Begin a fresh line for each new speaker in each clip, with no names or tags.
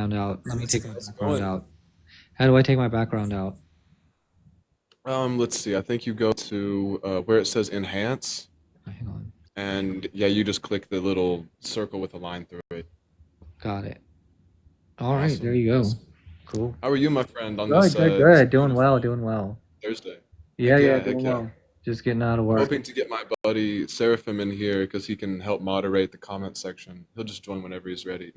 background out? Let me take my
How's it
background
going?
out. How do I take my background out?
Let's see. I think you go to where it says enhance,
Hang on.
and yeah, you just click the little circle with a line through it.
Got it. All right, there
Awesome,
you go.
awesome.
Cool.
How are you, my friend, on
Good, good,
this
good. Doing well,
beautiful
doing well.
Thursday?
Yeah,
Heck
yeah,
yeah, heck
doing
yeah.
well. Just getting out of
I'm
work.
hoping to get my buddy Seraphim in here because he can help moderate the comment section. He'll just join whenever he's ready.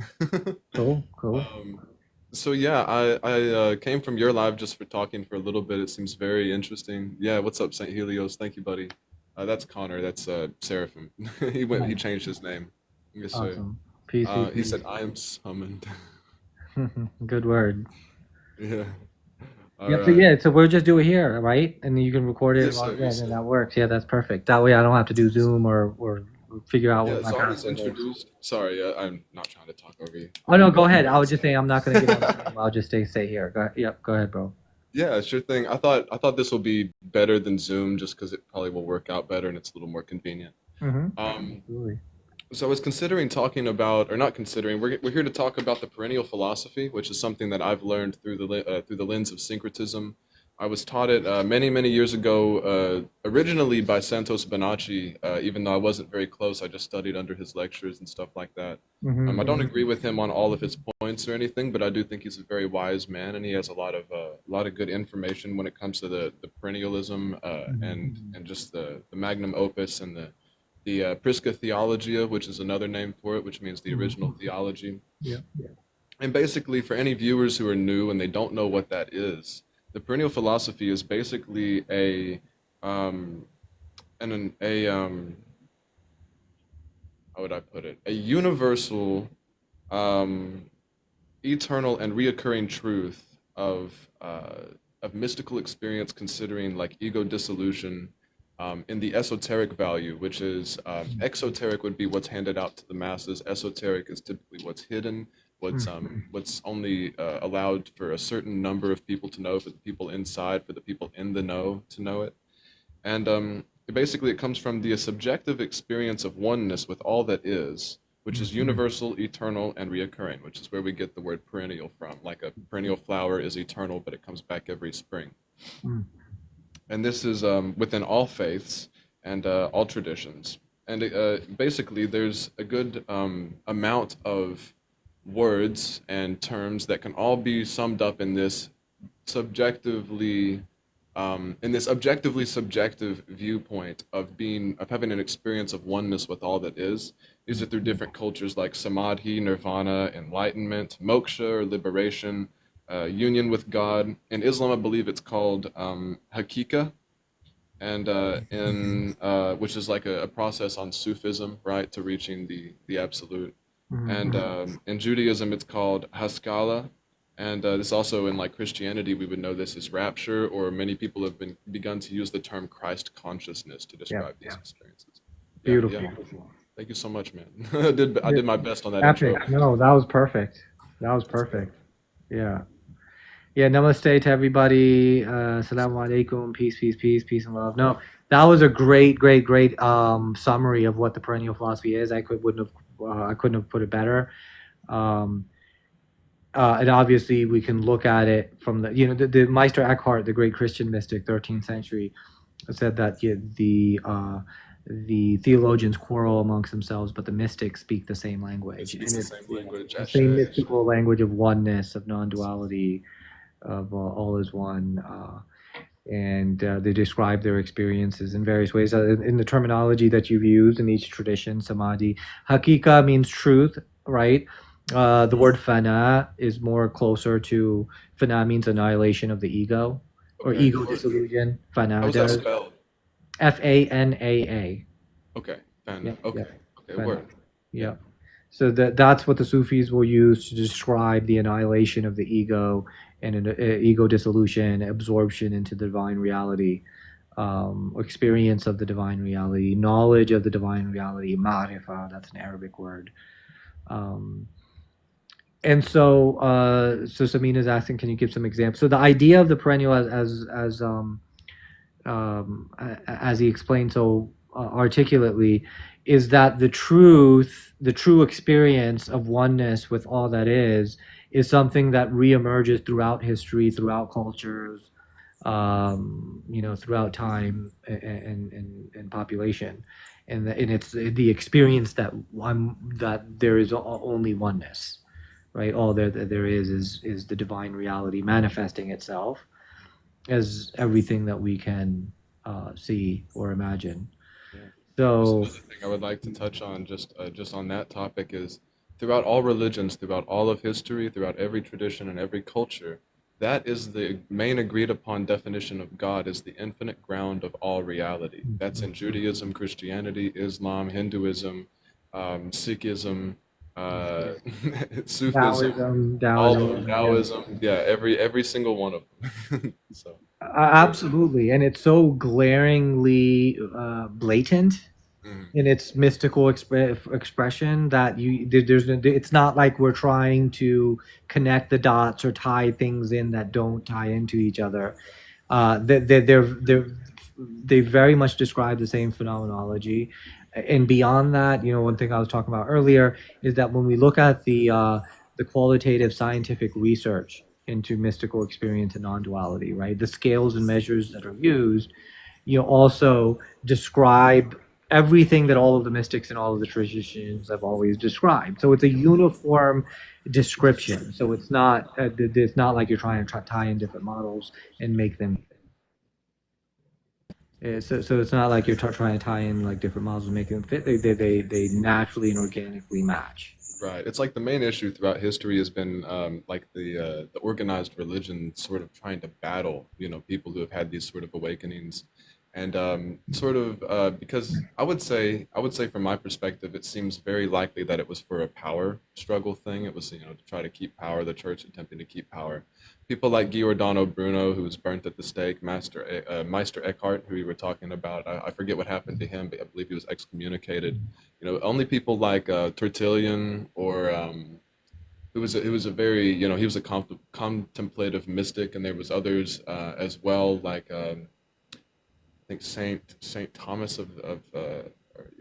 Cool, cool.
Um, so yeah, I came from your live just for talking for a little bit. It seems very interesting. Yeah, what's up, Saint Helios? Thank you, buddy. That's Connor. That's Seraphim. He
Nice.
changed his name. Yes, sir.
Awesome. Peace, peace,
He said,
peace.
"I am summoned."
Good word.
Yeah. All
Yeah, so
right.
yeah, so we'll just do it here, right? And then you can record it.
Yes, sir.
Yeah,
Yes,
then
sir.
that works. Yeah, that's perfect. That way I don't have to do Zoom or figure out what
Yeah.
my
So I was
password is.
introduced. Sorry, I'm not trying to talk over you.
Oh no, go
But
ahead. I
anyways.
was just saying I'm not gonna get on Zoom. I'll just stay here. Yep, go ahead, bro.
Yeah, sure thing. I thought this will be better than Zoom just because it probably will work out better and it's a little more convenient.
Mm-hmm.
Um,
Absolutely.
so I was considering talking about, or not considering, we're here to talk about the perennial philosophy, which is something that I've learned through the lens of syncretism. I was taught it many years ago, originally by Santos Bonacci. Even though I wasn't very close, I just studied under his lectures and stuff like that. I
Mm-hmm.
don't agree with him on all of his points or anything, but I do think he's a very wise man, and he has a lot of good information when it comes to the perennialism and just the magnum opus and the Prisca Theologia, which is another name for it, which means the original
Mm-hmm.
theology.
Yeah.
And basically, for any viewers who are new and they don't know what that is, the perennial philosophy is basically um, a how would I put it? A universal, um, eternal, and reoccurring truth of of mystical experience, considering like ego dissolution, in the esoteric value, which is exoteric would be what's handed out to the masses. Esoteric is typically what's hidden, what's only allowed for a certain number of people to know, for the people inside, for the people in the know to know it. And basically, it comes from the subjective experience of oneness with all that is, which is
Mm-hmm.
universal, eternal, and reoccurring, which is where we get the word perennial from. Like a perennial flower is eternal, but it comes back every spring. And this is within all faiths and all traditions. And basically, there's a good amount of words and terms that can all be summed up subjectively in this objectively subjective viewpoint of having an experience of oneness with all that is. These are through different cultures like Samadhi, nirvana, enlightenment, moksha or liberation, union with God. In Islam, I believe it's called Hagiqah, and in which is like a process on Sufism, right, to reaching the absolute. And
Mm-hmm.
in Judaism, it's called Haskalah, and this also in like Christianity, we would know this as rapture, or many people have begun to use the term Christ consciousness to
Yeah.
describe these experiences. Yeah, yeah.
Beautiful.
Thank you so much, man. I did my best on that intro.
Epic. No, that was perfect. That was
Let's go.
perfect. Yeah. Yeah, namaste to everybody. Assalamu alaikum. Peace, peace, peace, peace and love. No, that was a great summary of what the perennial philosophy is. I couldn't have put it better. Um, and obviously we can look at it from the Meister Eckhart, the great Christian mystic, 13th century, said that the theologians quarrel amongst themselves, but the mystics speak the same
They
language,
speak
and
the
it's
same language.
the
Ashe,
same
ashe.
mystical language of oneness, of non-duality, of all is one. And they describe their experiences in various ways in the terminology that you've used in each tradition. Samadhi, Hagiqah means truth, right? The word Fana is more closer to Fana means annihilation of the ego or
Okay.
ego dissolution.
How
Fana
was that
does
spelled?
Fanaa.
Okay. Fana.
Yep,
Okay.
yep,
Okay.
Fana.
Word. Yeah.
Yep. So that's what the Sufis will use to describe the annihilation of the ego and an ego dissolution, absorption into the divine reality, experience of the divine reality, knowledge of the divine reality, ma'rifah, that's an Arabic word. Um, and so Samina's asking, can you give some examples? So the idea of the perennial, as he explained so articulately, is that the true experience of oneness with all that is is something that reemerges throughout history, throughout cultures, throughout time and population, and it's the experience that there is only oneness, right? All there is the divine reality manifesting itself as everything that we can see or imagine.
Yeah. Just
So
another thing I would like to touch on, just on that topic, is throughout all religions, throughout all of history, throughout every tradition and every culture, that is the main agreed upon definition of God, is the infinite ground of all reality. That's in Judaism, Christianity, Islam, Hinduism, Sikhism, uh, Sufism, all of them,
Taoism, yeah.
Taoism, yeah, every single one of them. So,
Absolutely, and it's so glaringly blatant
mm,
in its mystical expression that it's not like we're trying to connect the dots or tie things in that don't tie into each other. They very much describe the same phenomenology, and beyond that, one thing I was talking about earlier is that when we look at the qualitative scientific research into mystical experience and non-duality, right, the scales and measures that are used, also describe everything that all of the mystics and all of the traditions have always described. So it's a uniform description. So it's not like you're trying to tie in different models and make them. So it's not like you're trying to tie in like different models and make them fit. They naturally and organically match.
right. It's like the main issue throughout history has been like the organized religion sort of trying to battle, people who have had these sort of awakenings, and sort of because I would say from my perspective, it seems very likely that it was for a power struggle thing. It was to try to keep power, the church attempting to keep power. People like Giordano Bruno, who was burnt at the stake, Meister Eckhart, who we were talking about. I forget what happened to him, but I believe he was excommunicated. Only people like Tertullian, or who was a very, he was a contemplative mystic, and there was others as well, like I think Saint Thomas or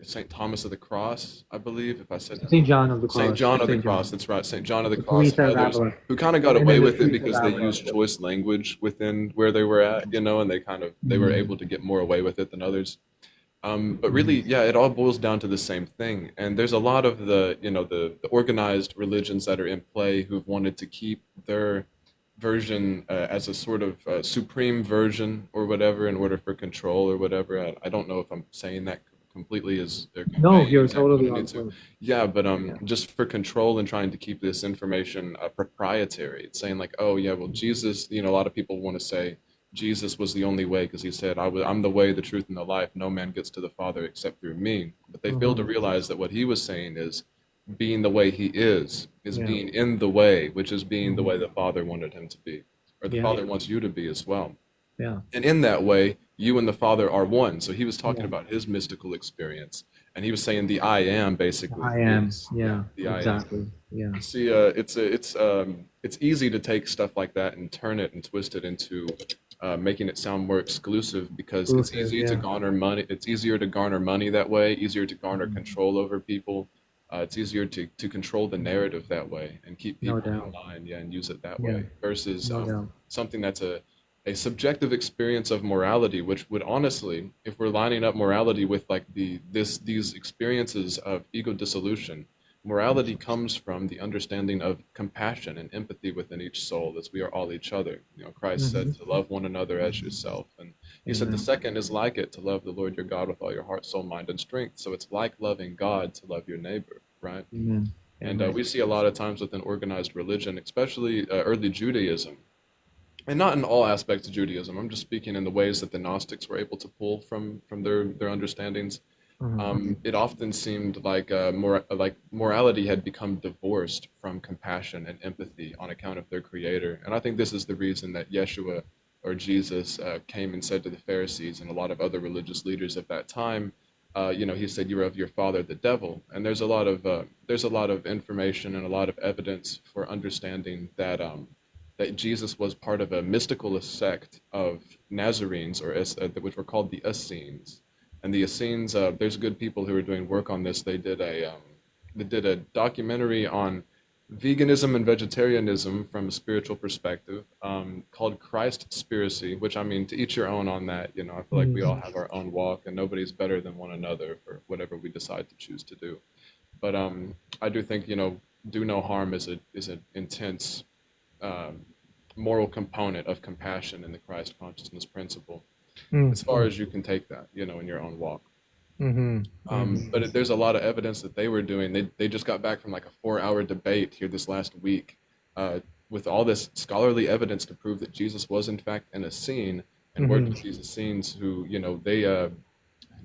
Saint Thomas of the Cross, I believe, if I said that.
Saint John of the
Saint
Cross.
John of the
Saint
Cross,
John.
that's right, Saint John of the Cross, and
Teresa of
others
Avila.
who kind of got
And
away
then the
with it
Teresa of
because they
Avila.
used choice language within where they were at, and they were able to get more away with it than others. But really, yeah, it all boils down to the same thing. And there's a lot of the organized religions that are in play who've wanted to keep their version as a sort of supreme version or whatever in order for control or whatever. I don't know if I'm saying that completely as they're
No,
conveying
you're
exactly what
totally
I
on
need to.
point.
Yeah, but
Yeah.
just for control and trying to keep this information proprietary. It's saying like, oh yeah, well Jesus, a lot of people want to say Jesus was the only way because he said, I'm the way, the truth, and the life. No man gets to the Father except through me. But they fail to
Hmm.
realize that what he was saying is being the way he is
Yeah.
being in the way, which is being the way
Hmm.
the Father wanted him to be, or the
Yeah.
Father wants you to be as well.
Yeah.
And in that way, you and the Father are one. So he was talking
Yeah.
about his mystical experience, and he was saying the I am basically
I am.
is, yeah,
Yeah.
the I am.
Exactly. Yeah.
See, it's easy to take stuff like that and turn it and twist it into making it sound more exclusive because it's
Exclusive.
easy to
Yeah.
garner money. It's easier to garner money that way. Easier to garner
Mhm.
control over people. It's easier to control the narrative that way and keep
No
people in
doubt.
line, yeah, and use it that
Yeah.
way versus
No doubt.
something that's a subjective experience of morality, which would honestly, if we're lining up morality with like these experiences of ego dissolution, morality comes from the understanding of compassion and empathy within each soul, as we are all each other. Christ said
Hmm.
to love one another as yourself, and he said the
Amen.
second is like it, to love the Lord your God with all your heart, soul, mind, and strength. So it's like loving God to love your neighbor, right?
Amen.
And
Amen.
we see a lot of times within organized religion, especially early Judaism, and not in all aspects of Judaism. I'm just speaking in the ways that the Gnostics were able to pull from their understandings.
Hmm.
It often seemed like like morality had become divorced from compassion and empathy on account of their Creator. And I think this is the reason that Yeshua or Jesus came and said to the Pharisees and a lot of other religious leaders of that time, he said, "You're of your father, the devil." And there's a lot of information and a lot of evidence for understanding that Jesus was part of a mystical sect of Nazarenes, which were called the Essenes. And the Essenes, there's good people who are doing work on this. They did a documentary on veganism and vegetarianism from a spiritual perspective, called Christ-spiracy, which I mean, to each your own on that. You know, I feel like we all
Mhm.
have our own walk, and nobody's better than one another for whatever we decide to choose to do. But I do think, you know, do no harm is an intense um, moral component of compassion in the Christ consciousness principle, as far
Mhm.
as you can take that, you know, in your own walk.
Mhm.
But
Mhm.
there's a lot of evidence that they were doing. They just got back from like a 4 hour debate here this last week, uh, with all this scholarly evidence to prove that Jesus was in fact an Essene and worked
Mhm.
with these Essenes who, you know,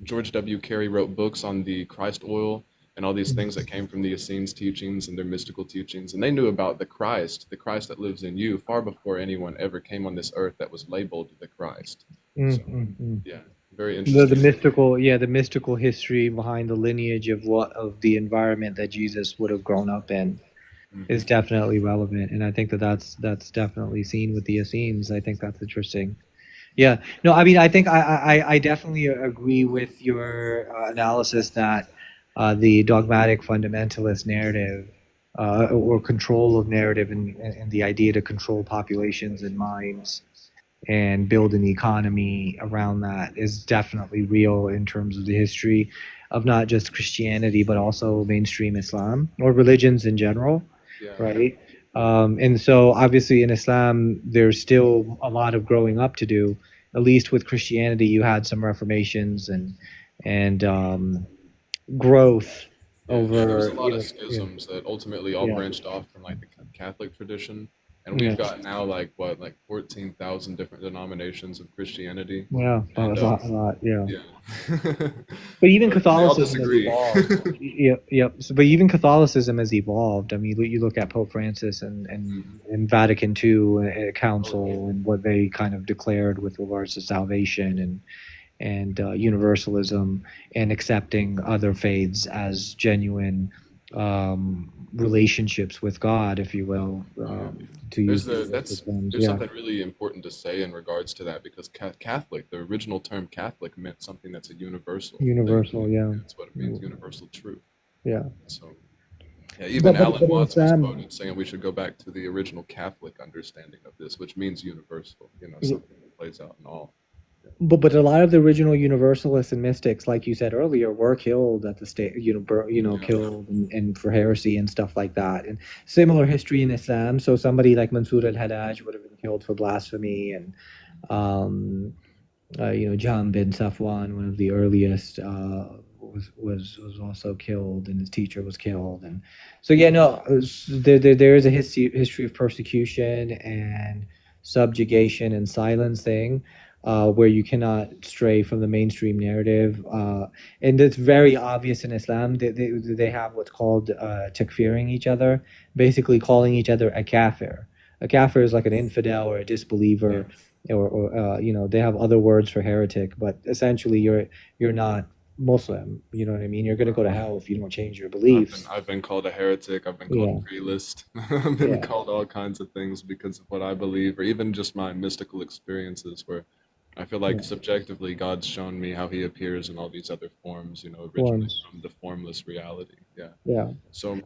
George W. Carey wrote books on the Christ oil and all these things that came from the Essenes' teachings and their mystical teachings, and they knew about the Christ that lives in you, far before anyone ever came on this earth that was labeled the Christ. So
Mhm.
yeah, very
The
interesting.
mystical, yeah, the mystical history behind the lineage of what of the environment that Jesus would have grown up in is
Hmm.
definitely relevant, and I think that that's definitely seen with the Essenes. I think that's interesting. Yeah, no, I mean, I think I definitely agree with your analysis that the dogmatic fundamentalist narrative or control of narrative and the idea to control populations and minds and build an economy around that is definitely real in terms of the history of not just Christianity but also mainstream Islam or religions in general,
Yeah.
right? And so obviously in Islam there's still a lot of growing up to do. At least with Christianity, you had some reformations and growth
Yeah, and there was
over
a lot of schisms that ultimately all
yeah
branched off from like the Catholic tradition, and
yeah
we've got now like what, like 14,000 different denominations of Christianity,
yeah
and
a lot yeah.
yeah,
But even
but they all
Catholicism has
disagree.
evolved. Yep, yep. So, but even Catholicism has evolved. I mean, you look at Pope Francis
Mhm.
and Vatican II
Oh yeah.
Council and what they kind of declared with regards to salvation and universalism and accepting other faiths as genuine relationships with God, if you will,
Yeah.
to use
There's
the
the
universal
that's
terms.
there's
Yeah,
something really important to say in regards to that, because Catholic, the original term Catholic, meant something that's a universal thing.
universal. Yeah,
That's what it means, universal truth.
yeah.
So yeah, even Alan
But in
Watts was
Islam,
quoted saying we should go back to the original Catholic understanding of this, which means universal. You know, something that plays out in all. Yeah.
but a lot of the original Universalists and mystics, like you said earlier, were killed at the state,
Yeah.
killed and for heresy and stuff like that. And similar history in Islam. So somebody like Mansur al-Hallaj would have been killed for blasphemy, and um, John bin Safwan, one of the earliest, was also killed, and his teacher was killed, and so yeah, no, there is a history of persecution and subjugation and silencing. Where you cannot stray from the mainstream narrative, and it's very obvious in Islam. They have what's called takfiring each other, basically calling each other a kafir. A kafir is like an infidel or a disbeliever, or they have other words for heretic, but essentially you're not Muslim. You know what I mean? You're gonna go to hell if you don't change your beliefs.
I've been called a heretic. I've been called
Yeah,
a realist. I've been
yeah,
called all kinds of things because of what I believe, or even just my mystical experiences, where I feel like
yeah.
subjectively God's shown me how He appears in all these other forms. You know, originally
Forms.
from the formless reality. Yeah.
Yeah,
So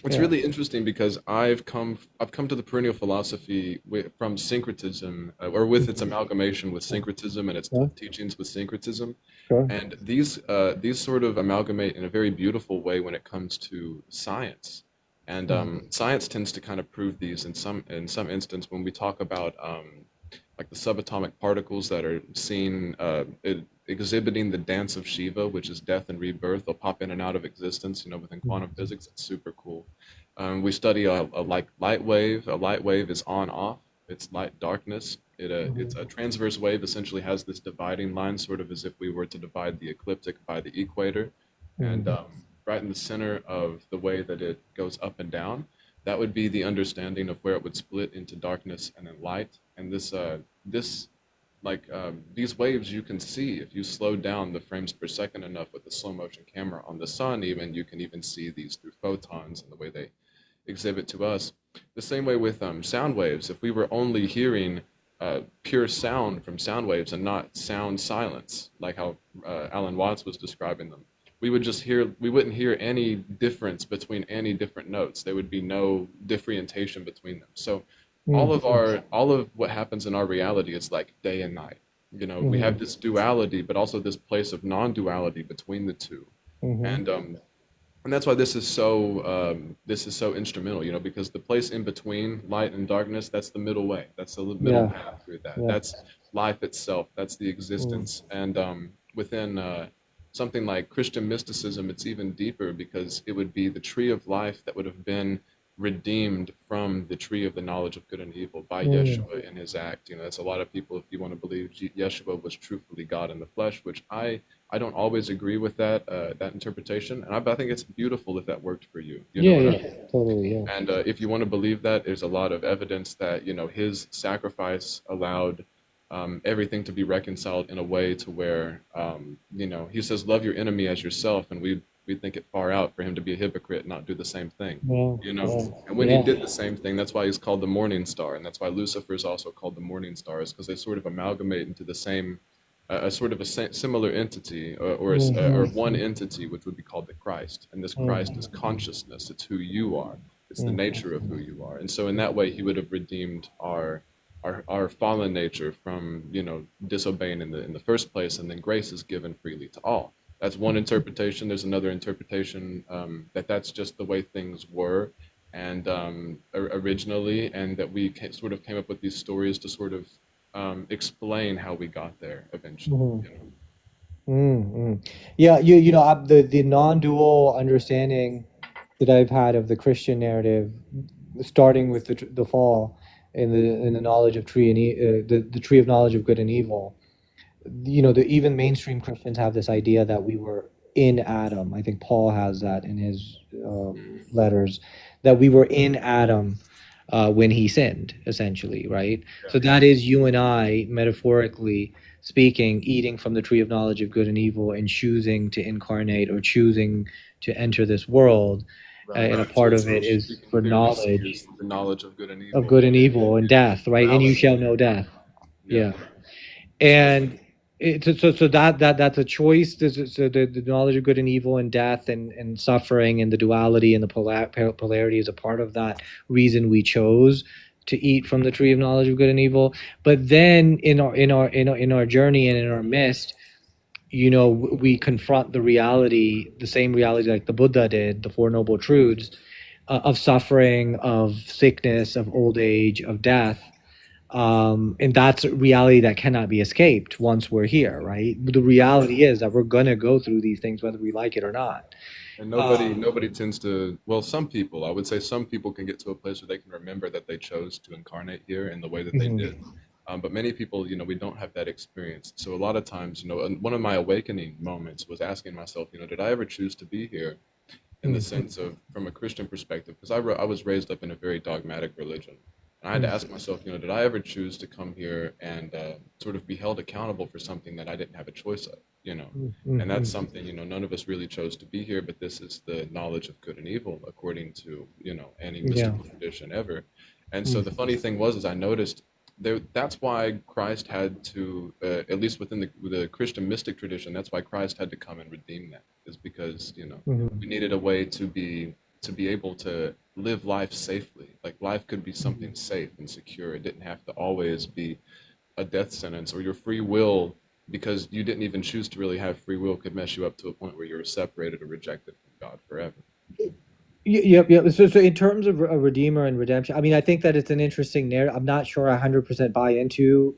it's
yeah.
really interesting because I've come to the perennial philosophy from syncretism, or with its
Mhm.
amalgamation with
Yeah,
syncretism and its
yeah,
teachings with syncretism,
sure.
and these sort of amalgamate in a very beautiful way when it comes to science, and
Mhm.
science tends to kind of prove these in some instance when we talk about like the subatomic particles that are seen exhibiting the dance of Shiva, which is death and rebirth. They'll pop in and out of existence, you know, within quantum
Mhm.
physics. It's super cool. We study a like light wave. A light wave is on off. It's light darkness. It's a
Mhm.
transverse wave. Essentially, has this dividing line, sort of as if we were to divide the ecliptic by the equator, and
Mhm.
right in the center of the way that it goes up and down, that would be the understanding of where it would split into darkness and then light. And this these waves you can see if you slow down the frames per second enough with the slow motion camera on the sun. Even you can even see these through photons and the way they exhibit to us. The same way with sound waves. If we were only hearing pure sound from sound waves and not sound silence, like how Alan Watts was describing them, we wouldn't hear any difference between any different notes. There would be no differentiation between them. So
Mm,
all of what happens in our reality is like day and night. We have
mhm,
this duality, but also this place of non-duality between the two.
mhm.
And and that's why this is so instrumental, because the place in between light and darkness, that's the middle way. That's the middle
Yeah,
path through that.
yeah.
That's life itself. That's the
Mm,
existence. And within something like Christian mysticism, it's even deeper because it would be the tree of life that would have been redeemed from the tree of the knowledge of good and evil by
mm,
Yeshua in his act. That's a lot of people, if you want to believe Yeshua was truthfully God in the flesh, which I don't always agree with that interpretation, and I think it's beautiful if that worked for you. You know
yeah,
what I
yeah,
mean?
totally, yeah.
And if you want to believe that, there's a lot of evidence that his sacrifice allowed everything to be reconciled in a way to where he says, "Love your enemy as yourself," and we think it far out for him to be a hypocrite and not do the same thing.
Yeah,
You know,
yeah,
and when he
yeah.
did the same thing, that's why he's called the morning star, and that's why Lucifer is also called the morning star, is because they sort of amalgamate into the same a sort of a similar entity or
Mhm,
one entity, which would be called the Christ. And this Christ is consciousness. It's who you are. It's the
mm,
nature of who you are. And so in that way, he would have redeemed our fallen nature from disobeying in the first place, and then grace is given freely to all. That's one interpretation. There's another interpretation that that's just the way things were, and originally, and that we sort of came up with these stories to sort of explain how we got there eventually.
mhm. Mm. Yeah, the non-dual understanding that I've had of the Christian narrative, starting with the fall and the knowledge of the tree of knowledge of good and evil. The even mainstream Christians have this idea that we were in Adam. I think Paul has that in his letters, that we were in Adam when he sinned, essentially, right? So that is you and I, metaphorically speaking, eating from the tree of knowledge of good and evil and choosing to incarnate or choosing to enter this world.
Right.
And a
So
part
it's
of
so
it is
speaking
for
previously
knowledge
is the knowledge of good and
of
evil,
good and evil and death, right? And you
duality.
shall know death.
Yeah.
Yeah.
So
And so that's a choice. So the knowledge of good and evil and death and suffering and the duality and the polarity is a part of that reason we chose to eat from the tree of knowledge of good and evil. But then in our journey and in our midst, we confront the reality, the same reality like the Buddha did, the Four Noble Truths, of suffering, of sickness, of old age, of death, and that's a reality that cannot be escaped once we're here, right? The
right.
reality is that we're gonna go through these things whether we like it or not.
And
um,
nobody tends to, well, some people, I would say some people can get to a place where they can remember that they chose to incarnate here in the way that they did.
mhm,
But many people, we don't have that experience. So a lot of times, and one of my awakening moments was asking myself, did I ever choose to be here in the
mm,
sense of from a Christian perspective? Because I was raised up in a very dogmatic religion. And I had to
mm,
ask myself, did I ever choose to come here and sort of be held accountable for something that I didn't have a choice of?
mm,
And that's
mm,
something, none of us really chose to be here, but this is the knowledge of good and evil according to, any
yeah,
mystical tradition ever. And so the
mm,
funny thing was, is I noticed that's why Christ had to, at least within the Christian mystic tradition, that's why Christ had to come and redeem that, is because, we
mhm,
needed a way to be able to live life safely. Like life could be something
mhm.
safe and secure. It didn't have to always be a death sentence, or your free will, because you didn't even choose to really have free will, could mess you up to a point where you're separated or rejected from God forever.
Yep, yep. So in terms of a redeemer and redemption, I mean, I think that it's an interesting narrative. I'm not sure 100% buy into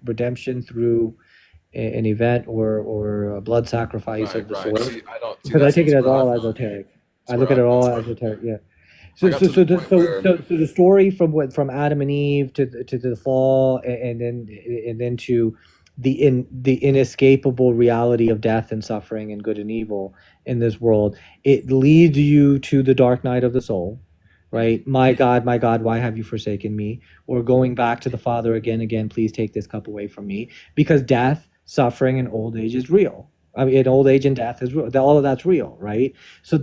redemption through an event or a blood sacrifice
Right,
of the
right.
sort,
See, I don't see
because I
that's
take it
that's
as
where I
all
find
esoteric.
that's
I look
where
at it all
that's
as
where
esoteric. Yeah.
I
So
got
so
to the
so
point where
the story from Adam and Eve to the fall, and then to the inescapable reality of death and suffering and good and evil in this world, it leads you to the dark night of the soul,
Mhm.
right? My God, why have you forsaken me? Or going back to the Father again, please take this cup away from me, because death, suffering, and old age is real. I mean, old age and death is real. All of that's real, right? So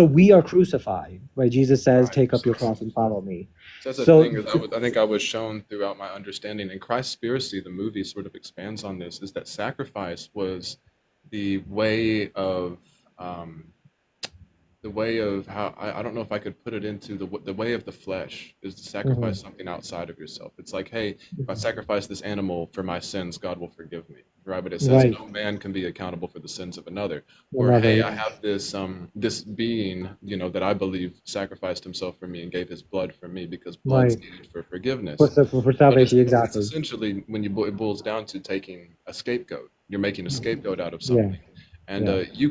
we are crucified, right? Jesus says,
right.
"Take up your cross and follow me."
So that's the
So,
thing is I think I was shown throughout my understanding, and Christspiracy, the movie, sort of expands on this, is that sacrifice was the way of how I don't know if I could put it into the way of the flesh is to sacrifice
Hmm.
something outside of yourself. It's like, hey, if I sacrifice this animal for my sins, God will forgive me, right? But it says
Right.
no man can be accountable for the sins of another. Or
Another,
hey, I
yeah.
have this being, that I believe sacrificed himself for me and gave his blood for me because blood's
Right.
needed for forgiveness.
For
But
salvation,
it's
exactly.
essentially when it boils down to taking a scapegoat. You're making a scapegoat out of
Yeah.
something, and
Yeah.
you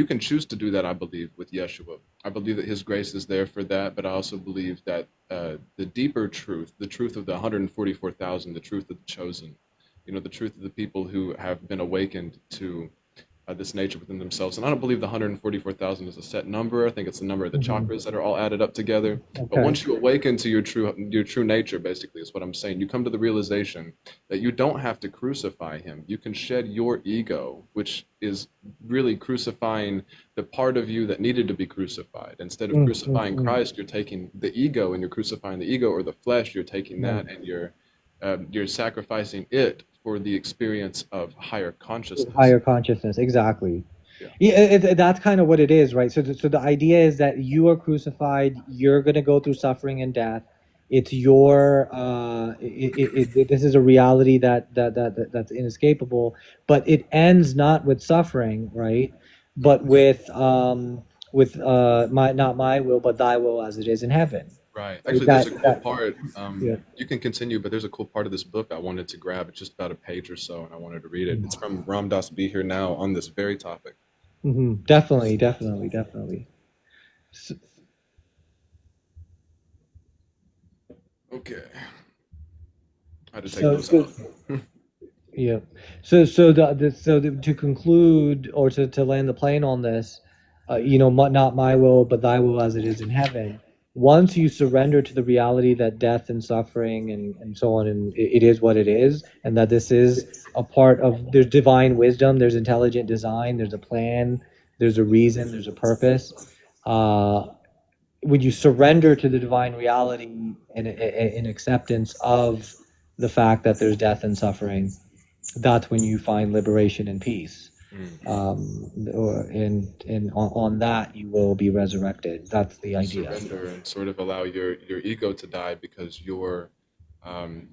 can choose to do that. I believe with Yeshua. I believe that His grace is there for that, but I also believe that the deeper truth, the truth of the 144,000, the truth of the chosen, the truth of the people who have been awakened to this nature within themselves. And I don't believe the 144,000 is a set number. I think it's the number of the
Hmm.
chakras that are all added up together. But
Okay.
once you awaken to your true nature, basically, is what I'm saying. You come to the realization that you don't have to crucify him. You can shed your ego, which is really crucifying the part of you that needed to be crucified. Instead of
Mm, mm,
crucifying
mm.
Christ, you're taking the ego and you're crucifying the ego or the flesh. You're taking
Right.
that and you're sacrificing it for the experience of higher
With
consciousness.
higher consciousness, exactly.
Yeah.
Yeah, that's kind of what it is, right? So the idea is that you are crucified. You're going to go through suffering and death. It's your this is a reality that's inescapable, but it ends not with suffering, right? But
Mhm.
with my not my will, but thy will as it is in heaven.
Right.
Right?
Actually, there's a cool
That
part.
yeah.
You can continue, but there's a cool part of this book I wanted to grab. It's just about a page or so, and I wanted to read it. It's from Ram Dass Be Here Now on this very topic.
Hmm. Definitely, definitely, definitely. So,
Okay. I had to take
so,
those
so
out.
yeah. To conclude or to land the plane on this, not my will, but thy will as it is in heaven. Once you surrender to the reality that death and suffering and so on, and it is what it is, and that this is a part of, there's divine wisdom, there's intelligent design, there's a plan, there's a reason, there's a purpose. Uh, when you surrender to the divine reality and in acceptance of the fact that there's death and suffering, that's when you find liberation and peace.
Mm.
And on that you will be resurrected. That's the idea.
Surrender and sort of allow your ego to die because your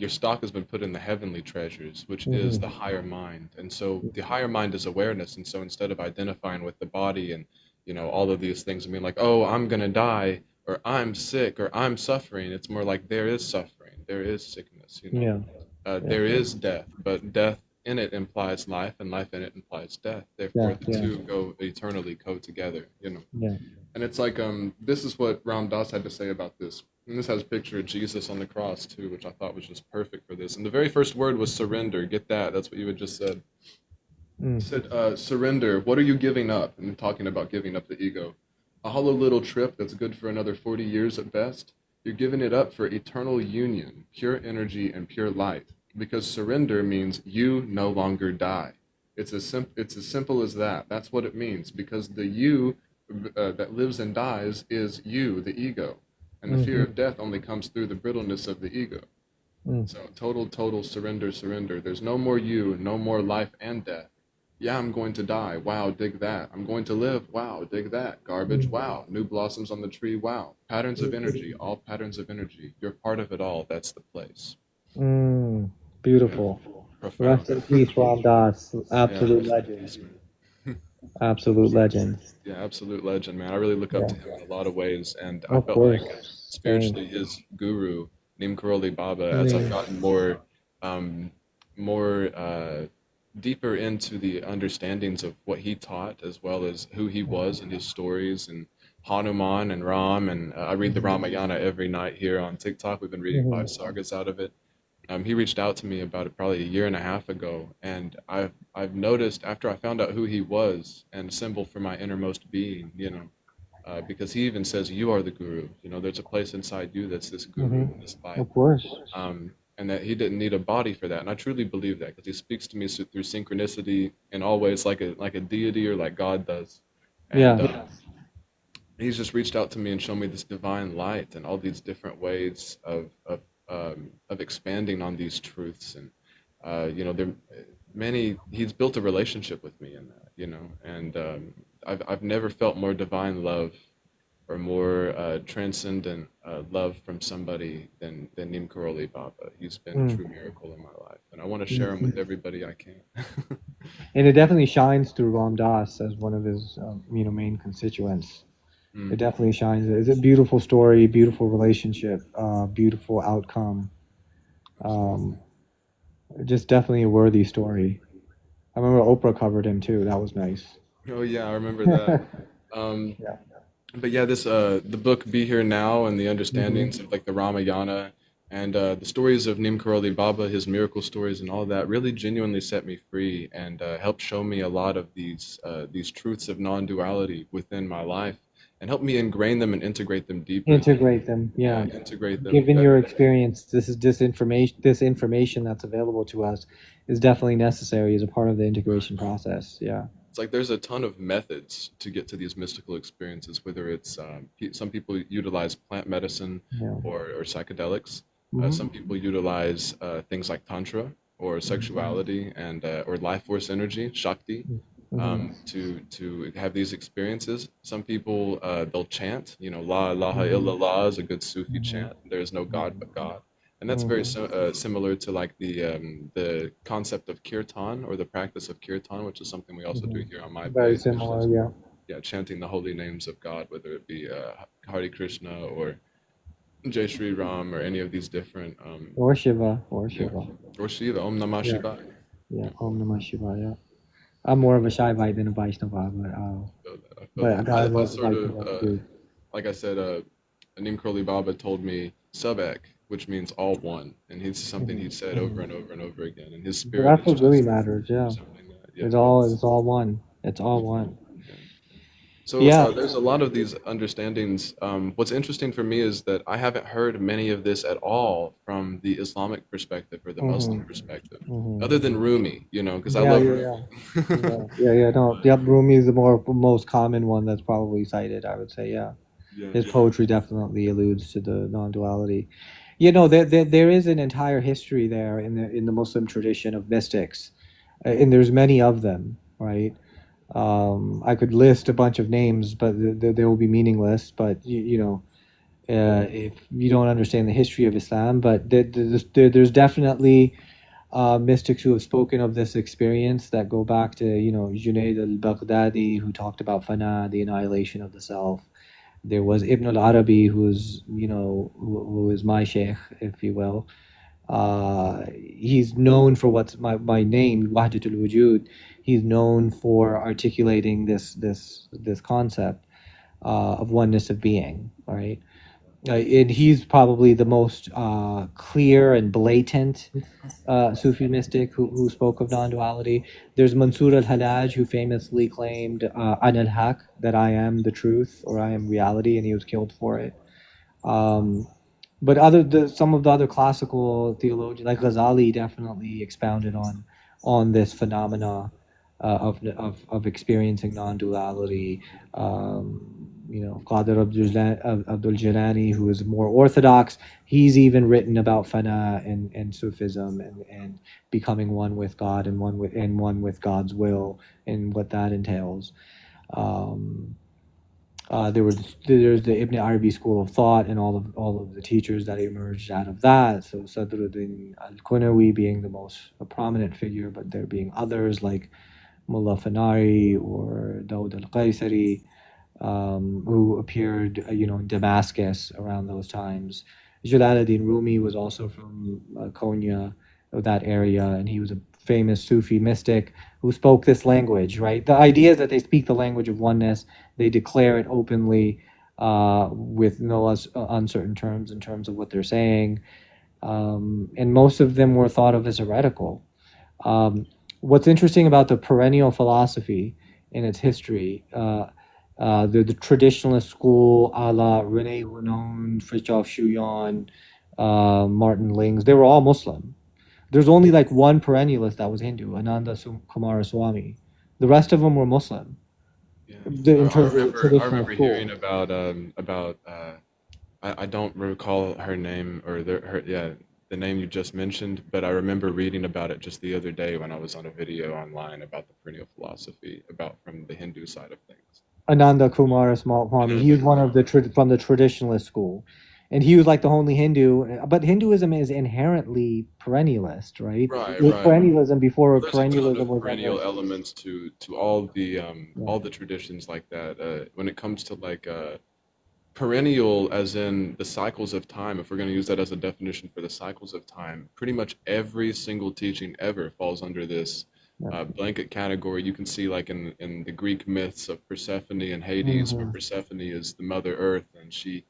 stock has been put in the heavenly treasures, which is the
Hmm.
higher mind. And so the higher mind is awareness. And so instead of identifying with the body and all of these things and being like, oh, I'm gonna die or I'm sick or I'm suffering, it's more like there is suffering, there is sickness,
Yeah, yeah,
there is death, but death in it implies life, and life in it implies death.
yeah,
Therefore, the
yeah,
two go eternally co together.
yeah.
And it's like this is what Ram Dass had to say about this. And this has a picture of Jesus on the cross too, which I thought was just perfect for this. And the very first word was surrender. Get that? That's what you had just said. He
Mm,
said, surrender. What are you giving up? And talking about giving up the ego. A hollow little trip that's good for another 40 years at best. You're giving it up for eternal union, pure energy, and pure light. Because surrender means you no longer die. It's as simple as that. That's what it means. Because the you that lives and dies is you, the ego. And the fear
mhm,
of death only comes through the brittleness of the ego.
mm,
So total surrender, surrender. There's no more you, no more life and death. Yeah, I'm going to die. Wow, dig that. I'm going to live. Wow, dig that. Garbage.
mm,
Wow. New blossoms on the tree. Wow. Patterns of energy. All patterns of energy. You're part of it all. That's the place.
mm.
Yeah.
Beautiful.
Profound.
Rest in peace, Ram Dass.
Yeah.
Absolute
Rest in
legend.
peace, man.
Absolute legend.
Yeah, absolute legend, man. I really look up
Yeah.
to him in a lot of ways, and I
Of
felt like
course. Same.
spiritually his guru, Neem Karoli Baba, as I've
Mm,
gotten um, more deeper into the understandings of what he taught, as well as who he was and his stories, and Hanuman and Ram, and I read the
mhm,
Ramayana every night here on TikTok. We've been reading five
mhm,
sagas out of it. He reached out to me about it probably a year and a half ago, and I've noticed after I found out who he was and a symbol for my innermost being, because he even says you are the guru. There's a place inside you that's this guru,
mhm.
this light,
Of course.
and that he didn't need a body for that. And I truly believe that because he speaks to me through synchronicity in all ways, like a deity or like God does, and
Yeah.
he's just reached out to me and shown me this divine light and all these different ways of expanding on these truths. And there many he's built a relationship with me in that. you know, and I've never felt more divine love or more transcendent love from somebody than Neem Karoli Baba. He's been a
Mm.
true miracle in my life, and I want to share him with everybody I can.
And it definitely shines through Ram Dass as one of his main constituents. It
Mm,
definitely shines. It's a beautiful story, beautiful relationship, beautiful outcome.
absolutely.
Um, just definitely a worthy story. I remember Oprah covered him too. That was nice.
Oh yeah, I remember that. Um,
Yeah.
but yeah, this the book Be Here Now and the
Hmm.
understandings of like the Ramayana and the stories of Neem Karoli Baba, his miracle stories and all that really genuinely set me free and helped show me a lot of these truths of non-duality within my life and helped me ingrain them and integrate them deeper.
Integrate them.
Yeah,
Yeah.
integrate them
Given your
better.
experience, this information that's available to us is definitely necessary as a part of the integration process. Yeah.
It's like there's a ton of methods to get to these mystical experiences, whether it's some people utilize plant medicine
Yeah.
or psychedelics. Some
Hmm.
people utilize things like tantra or sexuality and or life force energy, shakti,
Hmm.
to have these experiences. Some people they'll chant, you know, La ilaha
Hmm.
illallah is a good Sufi
Hmm.
chant. There is no God but God, and that's very
Hmm.
similar to like the concept of kirtan or the practice of kirtan, which is something we also do
Hmm.
here on my
Very
page, which
similar.
is
Yeah.
yeah, chanting the holy names of God, whether it be Hare Krishna or Jai Shri Ram or any of these different
Or Shiva. Or
yeah,
Shiva.
or Shiva, Om Namah
Yeah.
Shivaya.
Yeah.
Yeah,
Om Namah Shivaya. I'm more of a Shaivite than a Vaishnava,
I feel
but
that.
I
I
love
sort of
Vaishnava too.
like I said, Anim Curly Baba told me Subek, which means all one, and it's something he said over and over and over again. And his
But
spirit
that's
is
what really
just
matters. Yeah.
something that yeah,
It's all one. It's all one.
yeah. So
Yeah.
there's a lot of these understandings. What's interesting for me is that I haven't heard many of this at all from the Islamic perspective or the Muslim
Hmm.
perspective,
Hmm.
other than Rumi, you know, because I
Yeah,
love
yeah,
Rumi.
yeah. Yeah, yeah, yeah. No, yep. Rumi is the most common one that's probably cited. I would say, yeah.
Yeah.
His poetry definitely alludes to the non-duality. There is an entire history there in the Muslim tradition of mystics, and there's many of them, right? I could list a bunch of names, but they will be meaningless. But if you don't understand the history of Islam, but there's definitely mystics who have spoken of this experience that go back to Junaid al-Baghdadi, who talked about Fana, the annihilation of the self. There was Ibn al-Arabi, who is my sheikh, if you will. He's known for what's my name, Wahdatul Wujud. He's known for articulating this concept of oneness of being, right? And he's probably the most clear and blatant Sufi mystic who spoke of non-duality. There's Mansur al-Hallaj, who famously claimed an al-haq, that I am the truth or I am reality, and he was killed for it. Um, but some of the other classical theologians, like Ghazali, definitely expounded on this phenomena of experiencing non-duality. Qadir Abdul Jilani, who is more orthodox, he's even written about Fana and Sufism and becoming one with God and one with God's will and what that entails. Um, there's the Ibn Arabi school of thought and all of the teachers that emerged out of that. So Sadruddin al-Qunawi being the most prominent figure, but there being others like Mullah Fanari or Dawud al-Qaisari, who appeared, in Damascus around those times. Jalaluddin Rumi was also from Konya, of that area, and he was a famous Sufi mystic who spoke this language. Right, the idea is that they speak the language of oneness. They declare it openly, with no uncertain terms in terms of what they're saying, and most of them were thought of as heretical. Um, what's interesting about the perennial philosophy in its history, the traditionalist school, a la Rene Renon, Fritjof Schuon, Martin Lings, they were all Muslim. There's only like one perennialist that was Hindu, Ananda Kumaraswamy. The rest of them were Muslim,
Yeah,
in terms of the
I
traditional
remember hearing
school.
about I don't recall her name or her yeah. the name you just mentioned, but I remember reading about it just the other day when I was on a video online about the perennial philosophy, about from the Hindu side of things.
Ananda Kumara Swami. He
Ananda
was one of the
Kumara.
from the traditionalist school, and he was like the only Hindu. But Hinduism is inherently perennialist, right?
Right,
It was
right.
perennialism before
Well, there's a ton
perennialism
of
was
perennial
ever.
elements to
Yeah.
all the traditions like that. When it comes to like perennial, as in the cycles of time, if we're going to use that as a definition for the cycles of time, pretty much every single teaching ever falls under this
Yeah.
blanket category. You can see like in the Greek myths of Persephone and Hades, where
Hmm.
Persephone is the Mother Earth, and she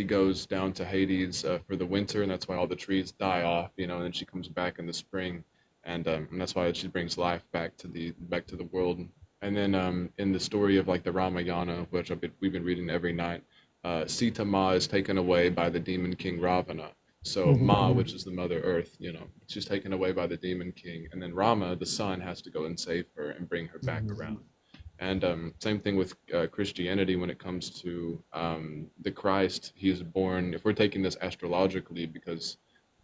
goes down to Hades for the winter, and that's why all the trees die off, you know, and then she comes back in the spring, and that's why she brings life back to the world. And then in the story of like the Ramayana, which we've been reading every night, Sita Ma is taken away by the demon king Ravana. So Ma,
Hmm.
which is the Mother Earth, you know, she's taken away by the demon king, and then Rama, the son, has to go and save her and bring her back around. And same thing with Christianity when it comes to the Christ. He is born. If we're taking this astrologically, because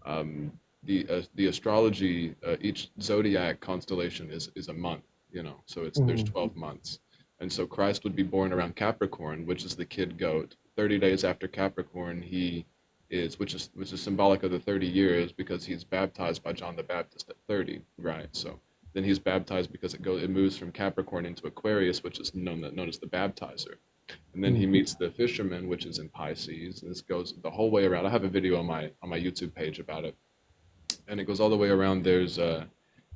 um, the astrology, each zodiac constellation is a month. You know, so it's there's
Hmm.
12 months, and so Christ would be born around Capricorn, which is the kid goat. 30 days after Capricorn, he is, which is symbolic of the 30 years, because he's baptized by John the Baptist at 30, right? So then he's baptized because it moves from Capricorn into Aquarius, which is known as the baptizer. And then he
Hmm.
meets the fisherman, which is in Pisces. And this goes the whole way around. I have a video on my YouTube page about it, and it goes all the way around. There's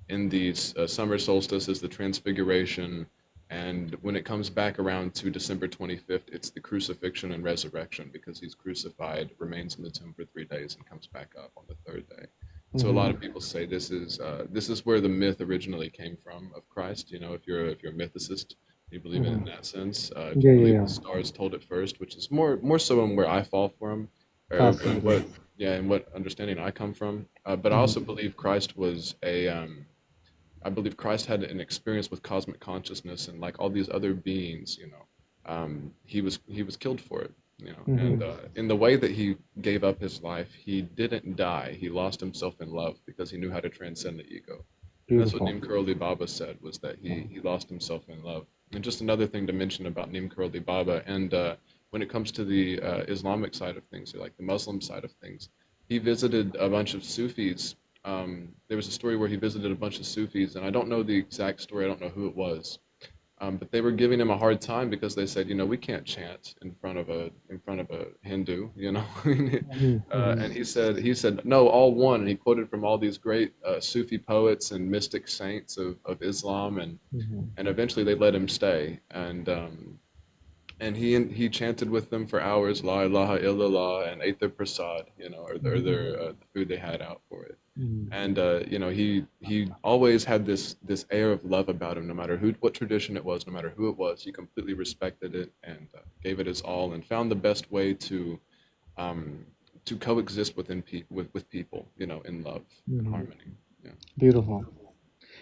in the summer solstice is the transfiguration, and when it comes back around to December 25th, it's the crucifixion and resurrection, because he's crucified, remains in the tomb for 3 days, and comes back up on the third day. So a lot
Hmm.
of people say this is where the myth originally came from of Christ. You know, if you're a mythicist, you believe it in
Hmm.
that sense. If you
Yeah,
believe
yeah,
the stars told it first, which is more so in where I fall from, or and
absolutely.
what yeah, and what understanding I come from. But I also
Hmm.
believe Christ was a I believe Christ had an experience with cosmic consciousness, and like all these other beings, you know, he was killed for it, you know, and
Hmm.
in the way that he gave up his life, he didn't die. He lost himself in love because he knew how to transcend the ego, and that's what
Beautiful.
Neem Karoli Baba said, was that he lost himself in love. And just another thing to mention about Neem Karoli Baba, and when it comes to the Islamic side of things, or like the Muslim side of things, he visited a bunch of Sufis. There was a story where he visited a bunch of Sufis, and I don't know the exact story. I don't know who it was, but they were giving him a hard time because they said, you know, we can't chant in front of a Hindu, you know.
Hmm. Hmm.
And he said no, all one. And he quoted from all these great Sufi poets and mystic saints of Islam,
Hmm.
and eventually they let him stay. And he chanted with them for hours, La ilaha illallah, and ate their prasad, you know, or their the food they had out for it.
Hmm.
And you know, he always had this air of love about him, no matter what tradition it was, no matter who it was. He completely respected it and gave it his all, and found the best way um, to coexist with people, you know, in love and
Hmm.
harmony. Yeah.
Beautiful.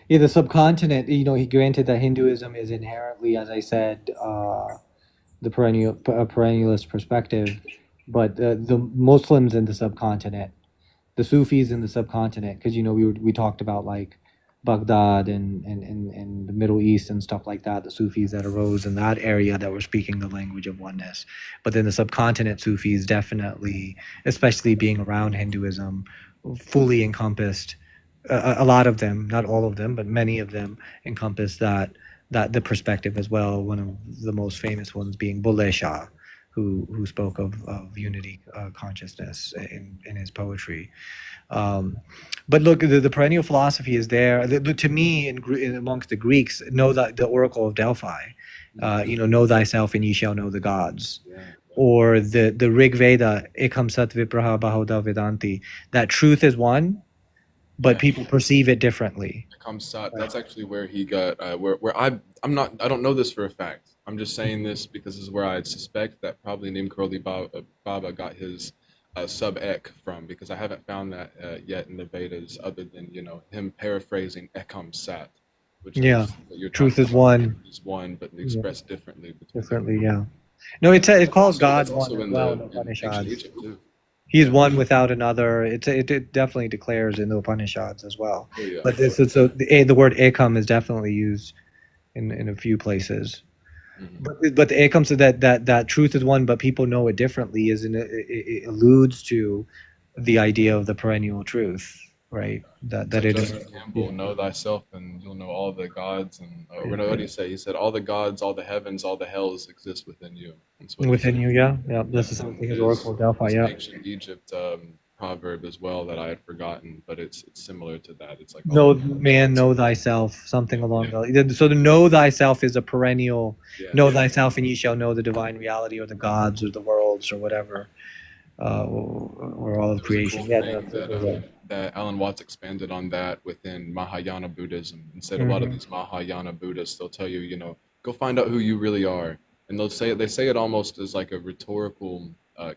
Yeah, the subcontinent, he granted that Hinduism is inherently, as I said, the perennialist perspective, but the Muslims in the subcontinent, the Sufis in the subcontinent, because we talked about like Baghdad and the Middle East and stuff like that, the Sufis that arose in that area that were speaking the language of oneness. But then the subcontinent Sufis definitely, especially being around Hinduism, fully encompassed a lot of them, not all of them, but many of them encompass that the perspective as well. One of the most famous ones being Bulleh Shah, who spoke of unity consciousness in his poetry. Um, but look, the perennial philosophy is there. To me, amongst the Greeks, know that the Oracle of Delphi, know thyself and ye shall know the gods.
Yeah.
Or the Rig Veda, Ekam Sat Vipraha Bahuda Vedanti, that truth is one, but
Yeah.
people perceive it differently.
Kamsat,
Right.
that's actually where he got where I'm not, I don't know this for a fact. I'm just saying this because this is where I suspect that probably Neem Karoli Baba got his sub ek from, because I haven't found that yet in the Vedas, other than, you know, him paraphrasing Ekam Sat, which
Yeah,
is what you're
truth
talking
is
about.
one.
Is one, but
Yeah,
expressed differently between
differently.
everyone.
Yeah. No, it calls
That's
God one
also
as well in
in ancient
Upanishads.
Egypt too.
He's
Yeah.
one without another. It definitely declares in the Upanishads as well.
Oh yeah.
But this is so the word ekam is definitely used in a few places.
Hmm.
But the ekam, so that truth is one, but people know it differently. Is it alludes to the idea of the perennial truth, right?
It's
That
like
it
Joseph
is,
Campbell, know thyself, and you'll know all the gods. And what
yeah,
did he say? He said, "All the gods, all the heavens, all the hells exist within you." That's what he
within
said.
you, yeah, yeah.
Yeah,
This is
and
something as Oracle of Delphi,
there's an
yeah.
ancient Egypt proverb as well that I had forgotten, but it's similar to that. It's like all the
Know
gods.
man, know thyself, something
Yeah,
along those. So the know thyself is a perennial.
yeah,
Know thyself, and ye shall know the divine reality, or the gods, or the worlds, or whatever, or all of
There was a
creation.
cool
Yeah,
thing that
yeah.
Alan Watts expanded on that within Mahayana Buddhism and said a lot of
Hmm.
these Mahayana Buddhists, they'll tell you, go find out who you really are, and they say it almost as like a rhetorical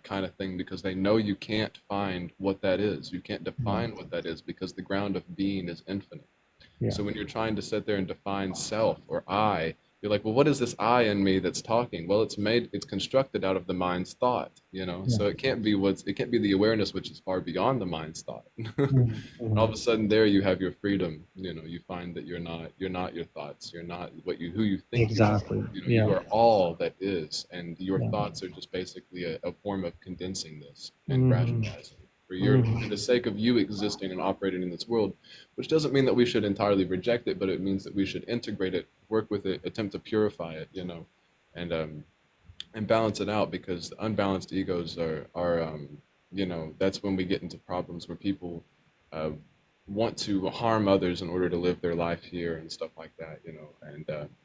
kind of thing because they know you can't find what that is, you can't define what that is because the ground of being is infinite.
Yeah,
So when you're trying to sit there and define self or I, you're like, well, what is this I in me that's talking? Well, it's constructed out of the mind's thought.
yeah.
So it can't be the awareness which is far beyond the mind's thought.
Mhm,
And all of
mhm.
a sudden there you have your freedom. You find that you're not your thoughts. You're not who you think you are.
Exactly.
You
Yeah,
are all that is, and your
yeah.
thoughts are just basically a form of condensing this and
Hmm.
rationalizing. For
Hmm.
the sake of you existing and operating in this world, which doesn't mean that we should entirely reject it, but it means that we should integrate it, work with it, attempt to purify it, and balance it out because unbalanced egos are that's when we get into problems where people uh, want to harm others in order to live their life here and stuff like that. And